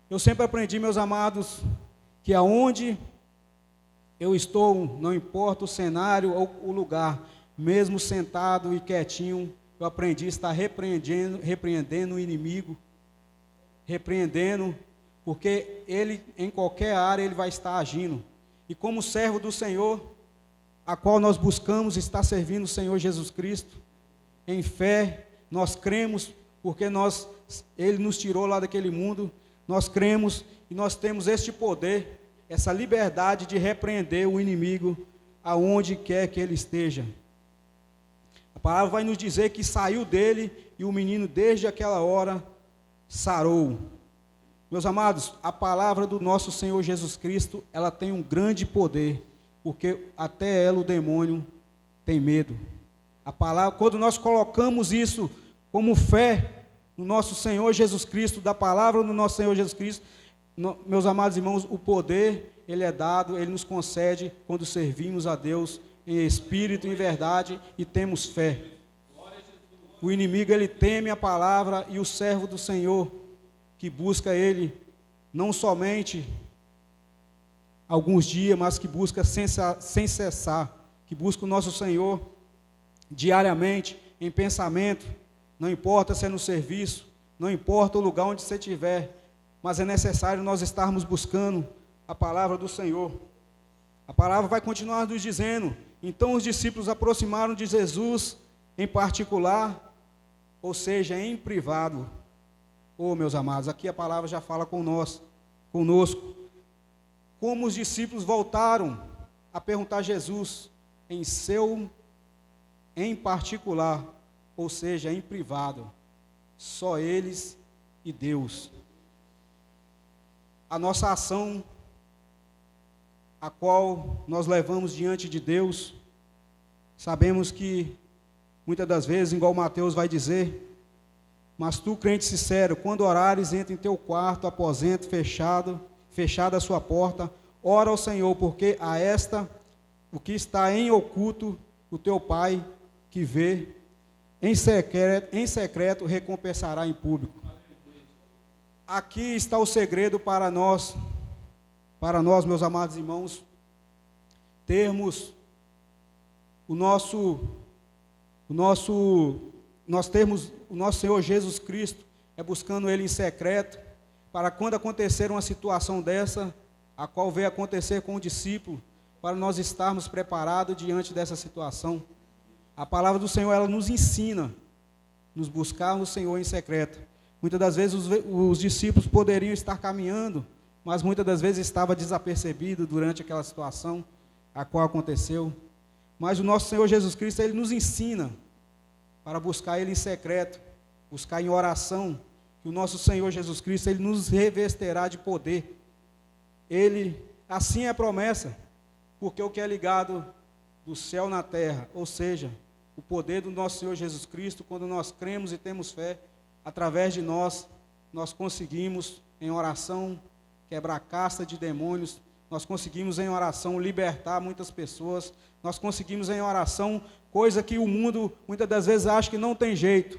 Eu sempre aprendi, meus amados, que aonde eu estou, não importa o cenário ou o lugar, mesmo sentado e quietinho, eu aprendi a estar repreendendo o inimigo, repreendendo, porque ele, em qualquer área, ele vai estar agindo. E como servo do Senhor, a qual nós buscamos estar servindo o Senhor Jesus Cristo, em fé, nós cremos, porque Ele nos tirou lá daquele mundo, nós cremos e nós temos este poder, essa liberdade de repreender o inimigo aonde quer que ele esteja. A palavra vai nos dizer que saiu dele e o menino desde aquela hora sarou. Meus amados, a palavra do nosso Senhor Jesus Cristo, ela tem um grande poder, porque até ela o demônio tem medo. A palavra, quando nós colocamos isso como fé no nosso Senhor Jesus Cristo, da palavra do nosso Senhor Jesus Cristo, meus amados irmãos, o poder, ele é dado, ele nos concede quando servimos a Deus em espírito e em verdade e temos fé. O inimigo, ele teme a palavra, e o servo do Senhor, que busca ele, não somente alguns dias, mas que busca sem cessar, que busca o nosso Senhor diariamente, em pensamento, não importa se é no serviço, não importa o lugar onde você estiver, mas é necessário nós estarmos buscando a palavra do Senhor. A palavra vai continuar nos dizendo: então os discípulos aproximaram de Jesus em particular, ou seja, em privado. Oh, meus amados, aqui a palavra já fala conosco. Como os discípulos voltaram a perguntar a Jesus em particular, ou seja, em privado, só eles e Deus. A nossa ação, a qual nós levamos diante de Deus, sabemos que muitas das vezes, igual Mateus vai dizer: mas tu, crente sincero, quando orares, entra em teu quarto, aposento, fechada a sua porta, ora ao Senhor, porque a esta, o que está em oculto, o teu Pai que vê em secreto recompensará em público. Aqui está o segredo para nós, meus amados irmãos, termos nós termos o nosso Senhor Jesus Cristo, é buscando Ele em secreto, para quando acontecer uma situação dessa, a qual veio acontecer com o discípulo, para nós estarmos preparados diante dessa situação. A palavra do Senhor, ela nos ensina, nos buscar no Senhor em secreto. Muitas das vezes os discípulos poderiam estar caminhando, mas muitas das vezes estava desapercebido durante aquela situação a qual aconteceu. Mas o nosso Senhor Jesus Cristo, Ele nos ensina para buscar Ele em secreto, buscar em oração, que o nosso Senhor Jesus Cristo, Ele nos revestirá de poder. Ele, assim é a promessa, porque o que é ligado do céu na terra, ou seja, o poder do nosso Senhor Jesus Cristo, quando nós cremos e temos fé, através de nós conseguimos em oração quebrar a casta de demônios, nós conseguimos em oração libertar muitas pessoas, nós conseguimos em oração coisa que o mundo muitas das vezes acha que não tem jeito,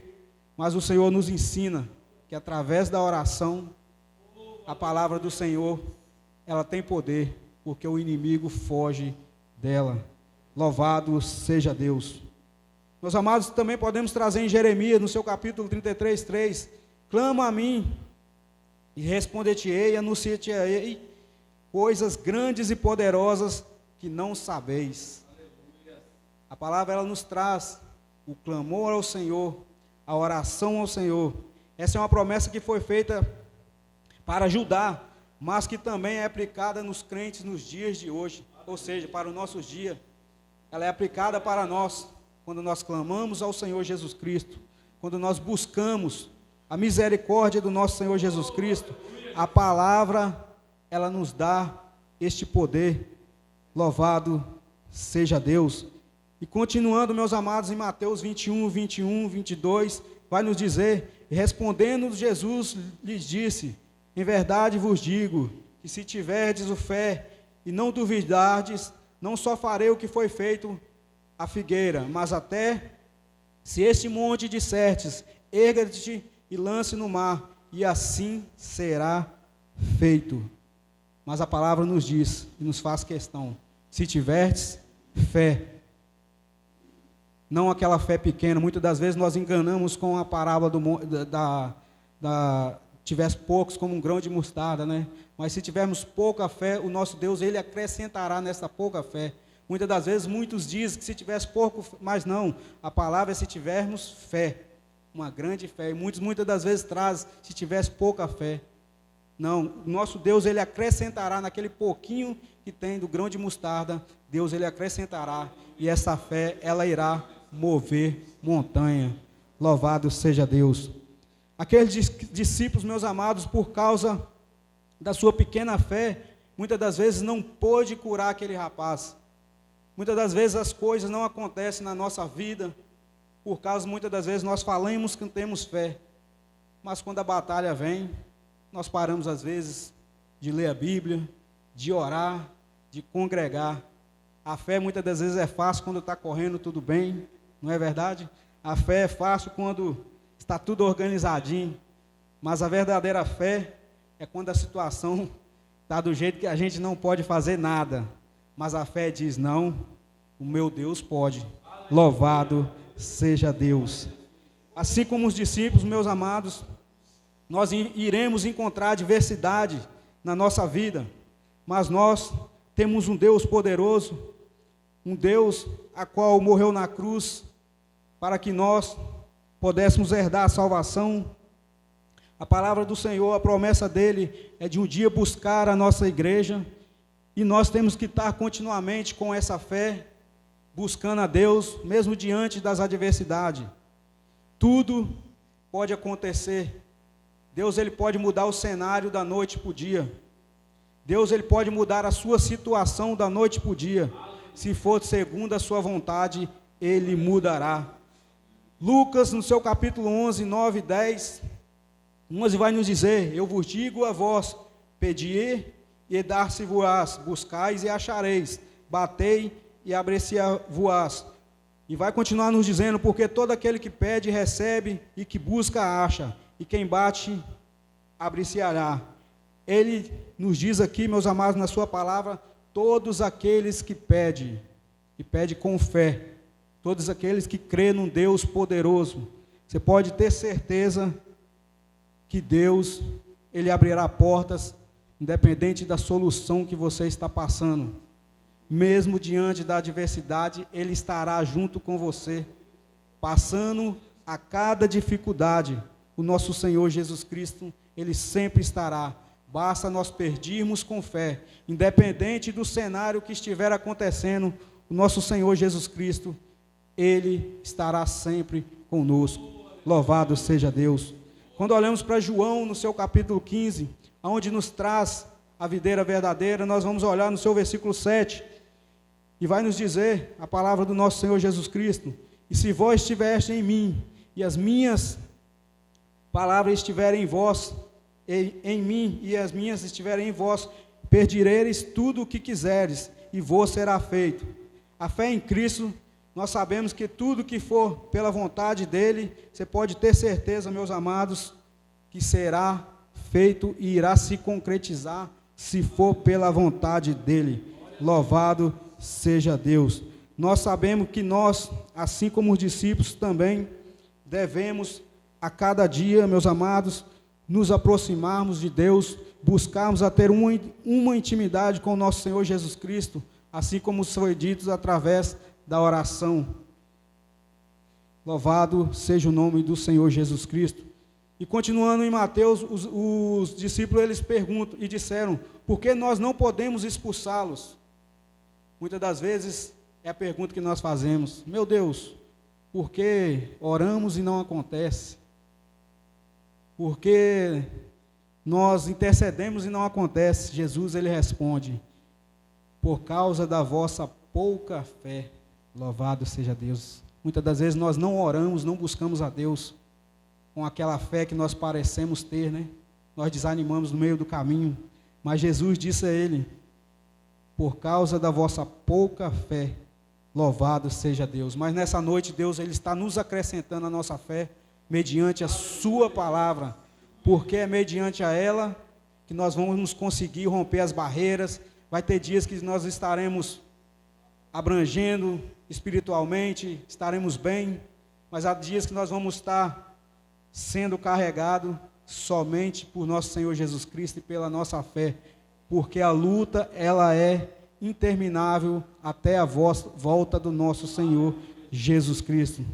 mas o Senhor nos ensina que através da oração, a palavra do Senhor, ela tem poder, porque o inimigo foge dela. Louvado seja Deus. Meus amados, também podemos trazer em Jeremias, no seu capítulo 33, 3, clama a mim, e responder-te-ei, anunciar-te-ei coisas grandes e poderosas que não sabeis. A palavra, ela nos traz o clamor ao Senhor, a oração ao Senhor. Essa é uma promessa que foi feita para ajudar, mas que também é aplicada nos crentes nos dias de hoje, ou seja, para os nossos dias. Ela é aplicada para nós, quando nós clamamos ao Senhor Jesus Cristo, quando nós buscamos a misericórdia do nosso Senhor Jesus Cristo, a palavra, ela nos dá este poder. Louvado seja Deus. E continuando, meus amados, em Mateus 21, 21, 22, vai nos dizer: e respondendo Jesus lhes disse: em verdade vos digo, que se tiverdes o fé e não duvidardes, não só farei o que foi feito à figueira, mas até se este monte dissertes, erga-te e lance no mar, e assim será feito. Mas a palavra nos diz e nos faz questão: se tiverdes fé, não aquela fé pequena. Muitas das vezes nós enganamos com a parábola tivesse poucos como um grão de mostarda, né? Mas se tivermos pouca fé, o nosso Deus, Ele acrescentará nessa pouca fé. Muitas das vezes, muitos dizem que se tivesse pouco, mas não. A palavra é se tivermos fé, uma grande fé. E muitas das vezes traz, se tivesse pouca fé. Não, o nosso Deus, Ele acrescentará naquele pouquinho que tem do grão de mostarda. Deus, Ele acrescentará. E essa fé, ela irá mover montanha. Louvado seja Deus. Aqueles discípulos, meus amados, por causa da sua pequena fé, muitas das vezes não pôde curar aquele rapaz. Muitas das vezes as coisas não acontecem na nossa vida, por causa, muitas das vezes, nós falamos que temos fé, mas quando a batalha vem, nós paramos às vezes de ler a Bíblia, de orar, de congregar. A fé muitas das vezes é fácil quando está correndo tudo bem, não é verdade? A fé é fácil quando está tudo organizadinho, mas a verdadeira fé é quando a situação está do jeito que a gente não pode fazer nada, mas a fé diz: não, o meu Deus pode. Louvado seja Deus. Assim como os discípulos, meus amados, nós iremos encontrar adversidade na nossa vida, mas nós temos um Deus poderoso, um Deus a qual morreu na cruz para que nós pudéssemos herdar a salvação. A palavra do Senhor, a promessa dele é de um dia buscar a nossa igreja, e nós temos que estar continuamente com essa fé, buscando a Deus, mesmo diante das adversidades. Tudo pode acontecer. Deus, Ele pode mudar o cenário da noite para o dia. Deus, Ele pode mudar a sua situação da noite para o dia. Se for segundo a sua vontade, Ele mudará. Lucas, no seu capítulo 11, 9 e 10, 11 vai nos dizer: eu vos digo a vós, pedi e dar-se-vos, buscais e achareis, batei e abrir-se-vos. E vai continuar nos dizendo: porque todo aquele que pede, recebe, e que busca, acha, e quem bate, abrir-se-á. Ele nos diz aqui, meus amados, na sua palavra, todos aqueles que pedem, e pedem com fé, todos aqueles que crêem num Deus poderoso, você pode ter certeza que Deus, Ele abrirá portas, independente da solução que você está passando. Mesmo diante da adversidade, Ele estará junto com você, passando a cada dificuldade. O nosso Senhor Jesus Cristo, Ele sempre estará. Basta nós pedirmos com fé, independente do cenário que estiver acontecendo, o nosso Senhor Jesus Cristo, Ele estará sempre conosco. Louvado seja Deus. Quando olhamos para João, no seu capítulo 15, onde nos traz a videira verdadeira, nós vamos olhar no seu versículo 7, e vai nos dizer a palavra do nosso Senhor Jesus Cristo: e se vós estiverdes em mim, e as minhas palavras estiverem em vós, em mim, e as minhas estiverem em vós, pedireis tudo o que quiseres, e vos será feito. A fé em Cristo, nós sabemos que tudo que for pela vontade dEle, você pode ter certeza, meus amados, que será feito e irá se concretizar, se for pela vontade dEle. Louvado seja Deus. Nós sabemos que nós, assim como os discípulos também, devemos a cada dia, meus amados, nos aproximarmos de Deus, buscarmos a ter uma intimidade com o nosso Senhor Jesus Cristo, assim como foi dito através da oração. Louvado seja o nome do Senhor Jesus Cristo. E continuando em Mateus, os discípulos, eles perguntam e disseram: por que nós não podemos expulsá-los? Muitas das vezes é a pergunta que nós fazemos: meu Deus, por que oramos e não acontece? Por que nós intercedemos e não acontece. Jesus, ele responde: por causa da vossa pouca fé, louvado seja Deus. Muitas das vezes nós não oramos, não buscamos a Deus com aquela fé que nós parecemos ter, né? Nós desanimamos no meio do caminho, mas Jesus disse a ele: por causa da vossa pouca fé, louvado seja Deus. Mas nessa noite Deus, ele está nos acrescentando a nossa fé mediante a sua palavra, porque é mediante a ela que nós vamos conseguir romper as barreiras. Vai ter dias que nós estaremos abrangendo espiritualmente, estaremos bem, mas há dias que nós vamos estar sendo carregados somente por nosso Senhor Jesus Cristo e pela nossa fé, porque a luta, ela é interminável até a volta do nosso Senhor Jesus Cristo.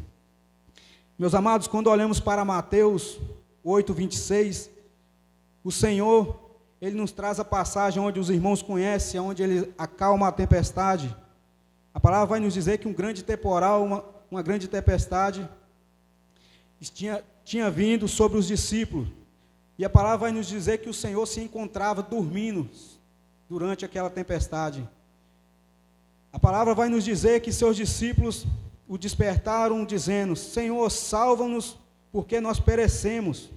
Meus amados, quando olhamos para Mateus 8:26, o Senhor, ele nos traz a passagem onde os irmãos conhecem, onde ele acalma a tempestade. A palavra vai nos dizer que um grande temporal, uma grande tempestade tinha vindo sobre os discípulos. E a palavra vai nos dizer que o Senhor se encontrava dormindo durante aquela tempestade. A palavra vai nos dizer que seus discípulos o despertaram dizendo: Senhor, salva-nos, porque nós perecemos.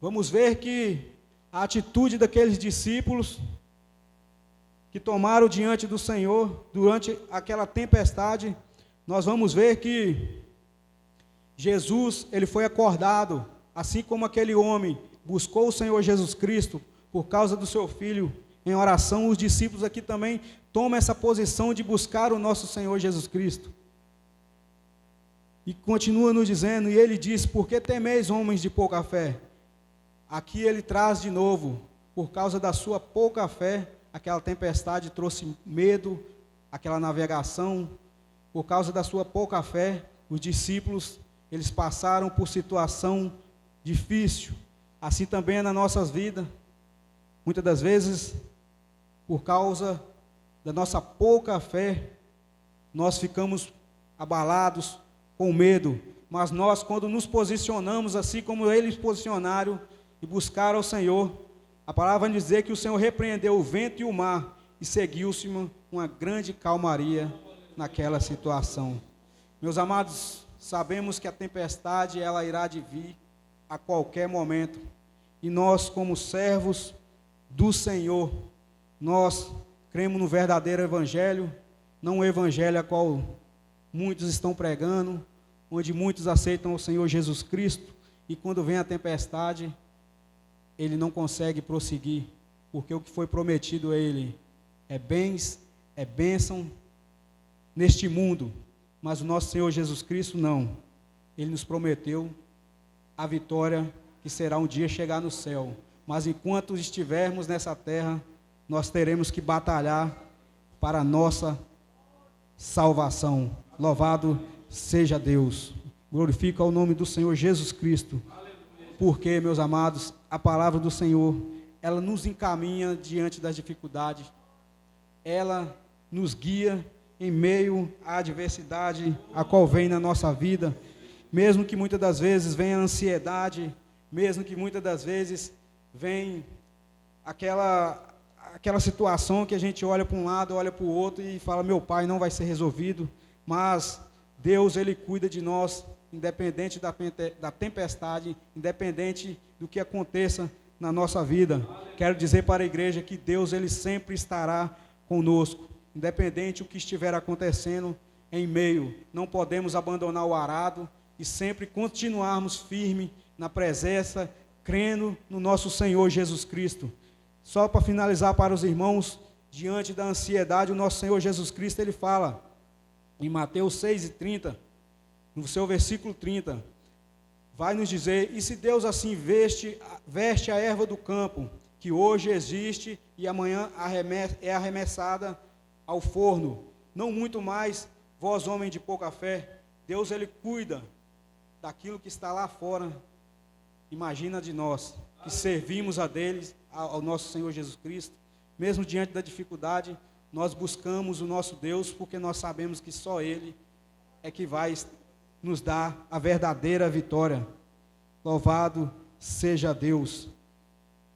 Vamos ver que a atitude daqueles discípulos que tomaram diante do Senhor durante aquela tempestade, nós vamos ver que Jesus, ele foi acordado, assim como aquele homem buscou o Senhor Jesus Cristo por causa do seu filho em oração. Os discípulos aqui também tomam essa posição de buscar o nosso Senhor Jesus Cristo. E continua nos dizendo, e ele diz: por que temeis, homens de pouca fé? Aqui ele traz de novo, por causa da sua pouca fé, aquela tempestade trouxe medo, aquela navegação. Por causa da sua pouca fé, os discípulos, eles passaram por situação difícil. Assim também é nas nossas vidas. Muitas das vezes, por causa da nossa pouca fé, nós ficamos abalados, com medo. Mas nós, quando nos posicionamos assim como eles posicionaram e buscaram ao Senhor, a palavra vai dizer que o Senhor repreendeu o vento e o mar e seguiu-se uma grande calmaria naquela situação. Meus amados, sabemos que a tempestade, ela irá de vir a qualquer momento. E nós, como servos do Senhor, nós cremos no verdadeiro evangelho, não o evangelho a qual muitos estão pregando, onde muitos aceitam o Senhor Jesus Cristo, e quando vem a tempestade, ele não consegue prosseguir, porque o que foi prometido a ele é bens, é bênção neste mundo, mas o nosso Senhor Jesus Cristo não. Ele nos prometeu a vitória que será um dia chegar no céu, mas enquanto estivermos nessa terra, nós teremos que batalhar para a nossa salvação. Louvado seja Deus. Glorifica o nome do Senhor Jesus Cristo. Porque, meus amados, a palavra do Senhor, ela nos encaminha diante das dificuldades. Ela nos guia em meio à adversidade a qual vem na nossa vida. Mesmo que muitas das vezes venha a ansiedade, mesmo que muitas das vezes venha aquela situação que a gente olha para um lado, olha para o outro e fala: meu pai, não vai ser resolvido. Mas Deus, ele cuida de nós, independente da tempestade, independente do que aconteça na nossa vida. Quero dizer para a igreja que Deus, ele sempre estará conosco, independente do que estiver acontecendo em meio. Não podemos abandonar o arado e sempre continuarmos firmes na presença, crendo no nosso Senhor Jesus Cristo. Só para finalizar para os irmãos, diante da ansiedade, o nosso Senhor Jesus Cristo, ele fala em Mateus 6:30, no seu versículo 30, vai nos dizer: e se Deus assim veste a erva do campo, que hoje existe e amanhã é arremessada ao forno, não muito mais vós, homens de pouca fé. Deus, ele cuida daquilo que está lá fora. Imagina de nós, que servimos a deles, ao nosso Senhor Jesus Cristo, mesmo diante da dificuldade, nós buscamos o nosso Deus, porque nós sabemos que só Ele é que vai nos dar a verdadeira vitória. Louvado seja Deus.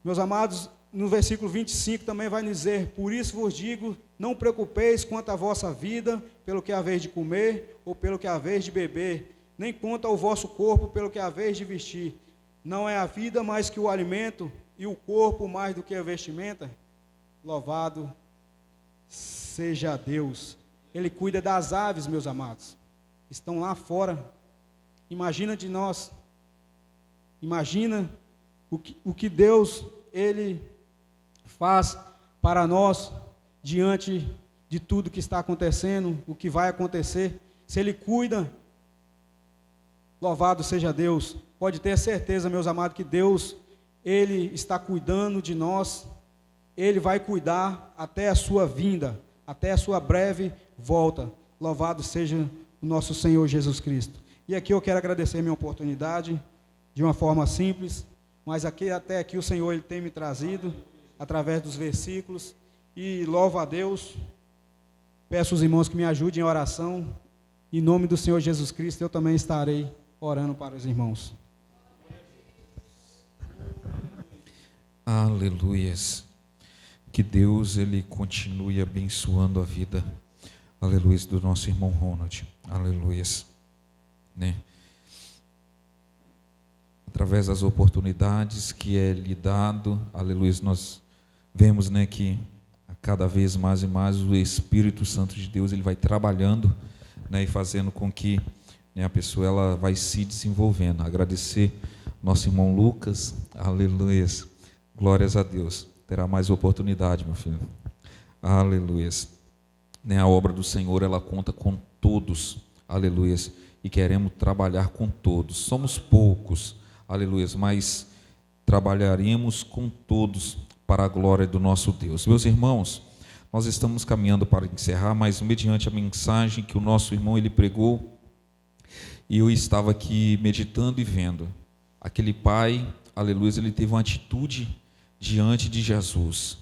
Meus amados, no versículo 25 também vai dizer: por isso vos digo, não preocupeis quanto à vossa vida, pelo que haveis de comer, ou pelo que haveis de beber, nem quanto ao vosso corpo, pelo que haveis de vestir. Não é a vida mais que o alimento, e o corpo mais do que a vestimenta? Louvado seja Deus. Ele cuida das aves, meus amados. Estão lá fora. Imagina de nós. Imagina o que Deus, Ele faz para nós diante de tudo que está acontecendo, o que vai acontecer. Se Ele cuida, louvado seja Deus. Pode ter certeza, meus amados, que Deus, Ele está cuidando de nós. Ele vai cuidar até a sua vinda, até a sua breve volta. Louvado seja o nosso Senhor Jesus Cristo. E aqui eu quero agradecer a minha oportunidade, de uma forma simples, mas até aqui o Senhor Ele tem me trazido, através dos versículos, e louvo a Deus. Peço aos irmãos que me ajudem em oração. Em nome do Senhor Jesus Cristo, eu também estarei orando para os irmãos. Aleluias. Que Deus, Ele continue abençoando a vida, aleluias, do nosso irmão Ronald. Aleluias. Né? Através das oportunidades que é lhe dado, aleluias, nós vemos, né, que a cada vez mais e mais o Espírito Santo de Deus, ele vai trabalhando, né, e fazendo com que, né, a pessoa ela vai se desenvolvendo. Agradecer nosso irmão Lucas, aleluias, glórias a Deus. Terá mais oportunidade, meu filho. Aleluias. Né, a obra do Senhor, ela conta com todos, aleluias, e queremos trabalhar com todos. Somos poucos, aleluias, mas trabalharemos com todos para a glória do nosso Deus. Meus irmãos, nós estamos caminhando para encerrar, mas mediante a mensagem que o nosso irmão ele pregou, e eu estava aqui meditando e vendo, aquele pai, aleluia, ele teve uma atitude diante de Jesus,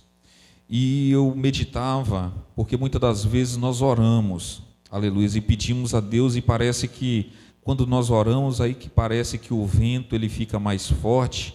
e eu meditava, porque muitas das vezes nós oramos, aleluia, e pedimos a Deus, e parece que quando nós oramos, aí que parece que o vento ele fica mais forte,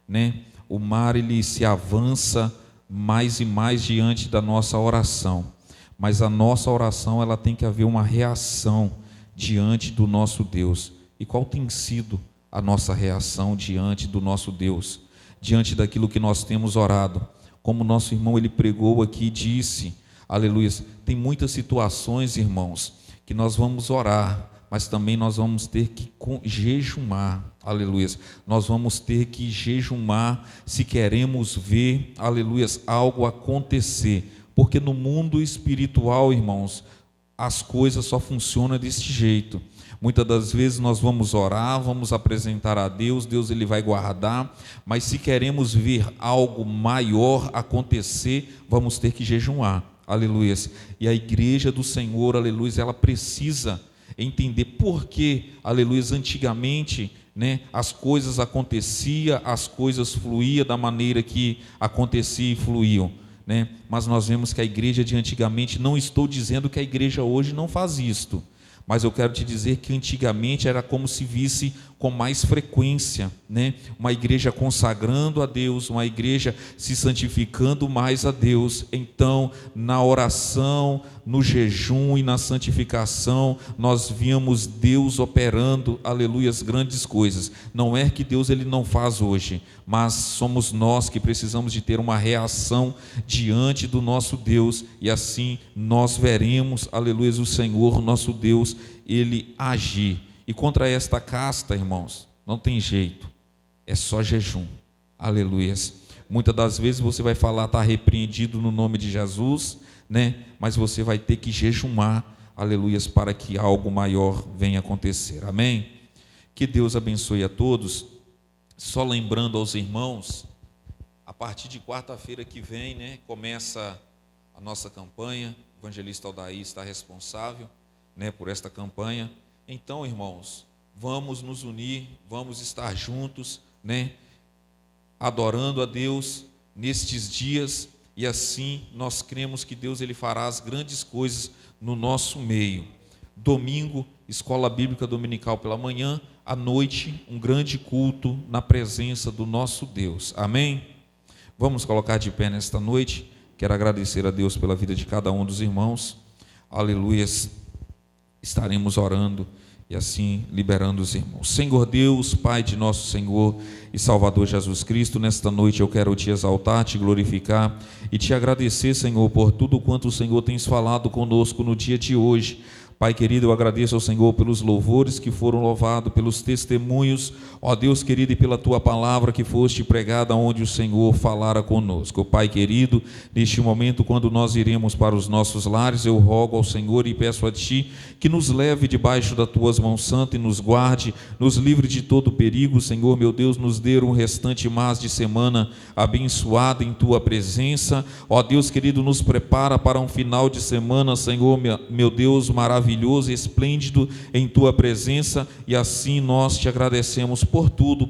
né? O mar ele se avança mais e mais diante da nossa oração, mas a nossa oração ela tem que haver uma reação diante do nosso Deus. E qual tem sido a nossa reação diante do nosso Deus, diante daquilo que nós temos orado? Como nosso irmão ele pregou aqui e disse, aleluia, tem muitas situações, irmãos, que nós vamos orar, mas também nós vamos ter que jejumar, aleluia, nós vamos ter que jejumar se queremos ver, aleluia, algo acontecer, porque no mundo espiritual, irmãos, as coisas só funcionam desse jeito. Muitas das vezes nós vamos orar, vamos apresentar a Deus, Deus ele vai guardar, mas se queremos ver algo maior acontecer, vamos ter que jejuar, aleluia. E a igreja do Senhor, aleluia, ela precisa entender por que, aleluia, antigamente, né, as coisas aconteciam, as coisas fluíam da maneira que acontecia e fluíam, né? Mas nós vemos que a igreja de antigamente, não estou dizendo que a igreja hoje não faz isto, mas eu quero te dizer que antigamente era como se visse com mais frequência, né? Uma igreja consagrando a Deus, uma igreja se santificando mais a Deus. Então, na oração, no jejum e na santificação, nós víamos Deus operando, aleluia, as grandes coisas. Não é que Deus ele não faz hoje, mas somos nós que precisamos de ter uma reação diante do nosso Deus, e assim nós veremos, aleluia, o Senhor, nosso Deus, ele agir. E contra esta casta, irmãos, não tem jeito, é só jejum, aleluia. Muitas das vezes você vai falar, está repreendido no nome de Jesus, né? Mas você vai ter que jejumar, aleluia, para que algo maior venha acontecer, amém? Que Deus abençoe a todos. Só lembrando aos irmãos, a partir de quarta-feira que vem, né, começa a nossa campanha, o evangelista Aldair está responsável, né, por esta campanha. Então, irmãos, vamos nos unir, vamos estar juntos, né, adorando a Deus nestes dias, e assim nós cremos que Deus ele fará as grandes coisas no nosso meio. Domingo, escola bíblica dominical pela manhã, à noite, um grande culto na presença do nosso Deus, amém? Vamos colocar de pé nesta noite. Quero agradecer a Deus pela vida de cada um dos irmãos. Aleluias. Estaremos orando e assim liberando os irmãos. Senhor Deus, Pai de nosso Senhor e Salvador Jesus Cristo, nesta noite eu quero te exaltar, te glorificar e te agradecer, Senhor, por tudo quanto o Senhor tens falado conosco no dia de hoje. Pai querido, eu agradeço ao Senhor pelos louvores que foram louvados, pelos testemunhos, ó Deus querido, e pela tua palavra que foste pregada onde o Senhor falara conosco. Pai querido, neste momento, quando nós iremos para os nossos lares, eu rogo ao Senhor e peço a ti que nos leve debaixo das tuas mãos santas e nos guarde, nos livre de todo perigo, Senhor, meu Deus, nos dê um restante mais de semana abençoada em tua presença. Ó Deus querido, nos prepara para um final de semana, Senhor, meu Deus, maravilhoso e esplêndido em tua presença, e assim nós te agradecemos por tudo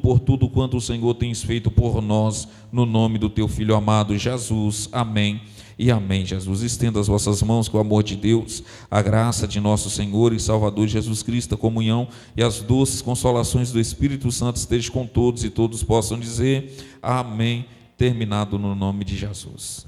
quanto o Senhor tens feito por nós, no nome do teu Filho amado Jesus. Amém e amém. Jesus, estenda as vossas mãos com o amor de Deus, a graça de nosso Senhor e Salvador Jesus Cristo, a comunhão e as doces consolações do Espírito Santo estejam com todos e todos possam dizer amém, terminado no nome de Jesus.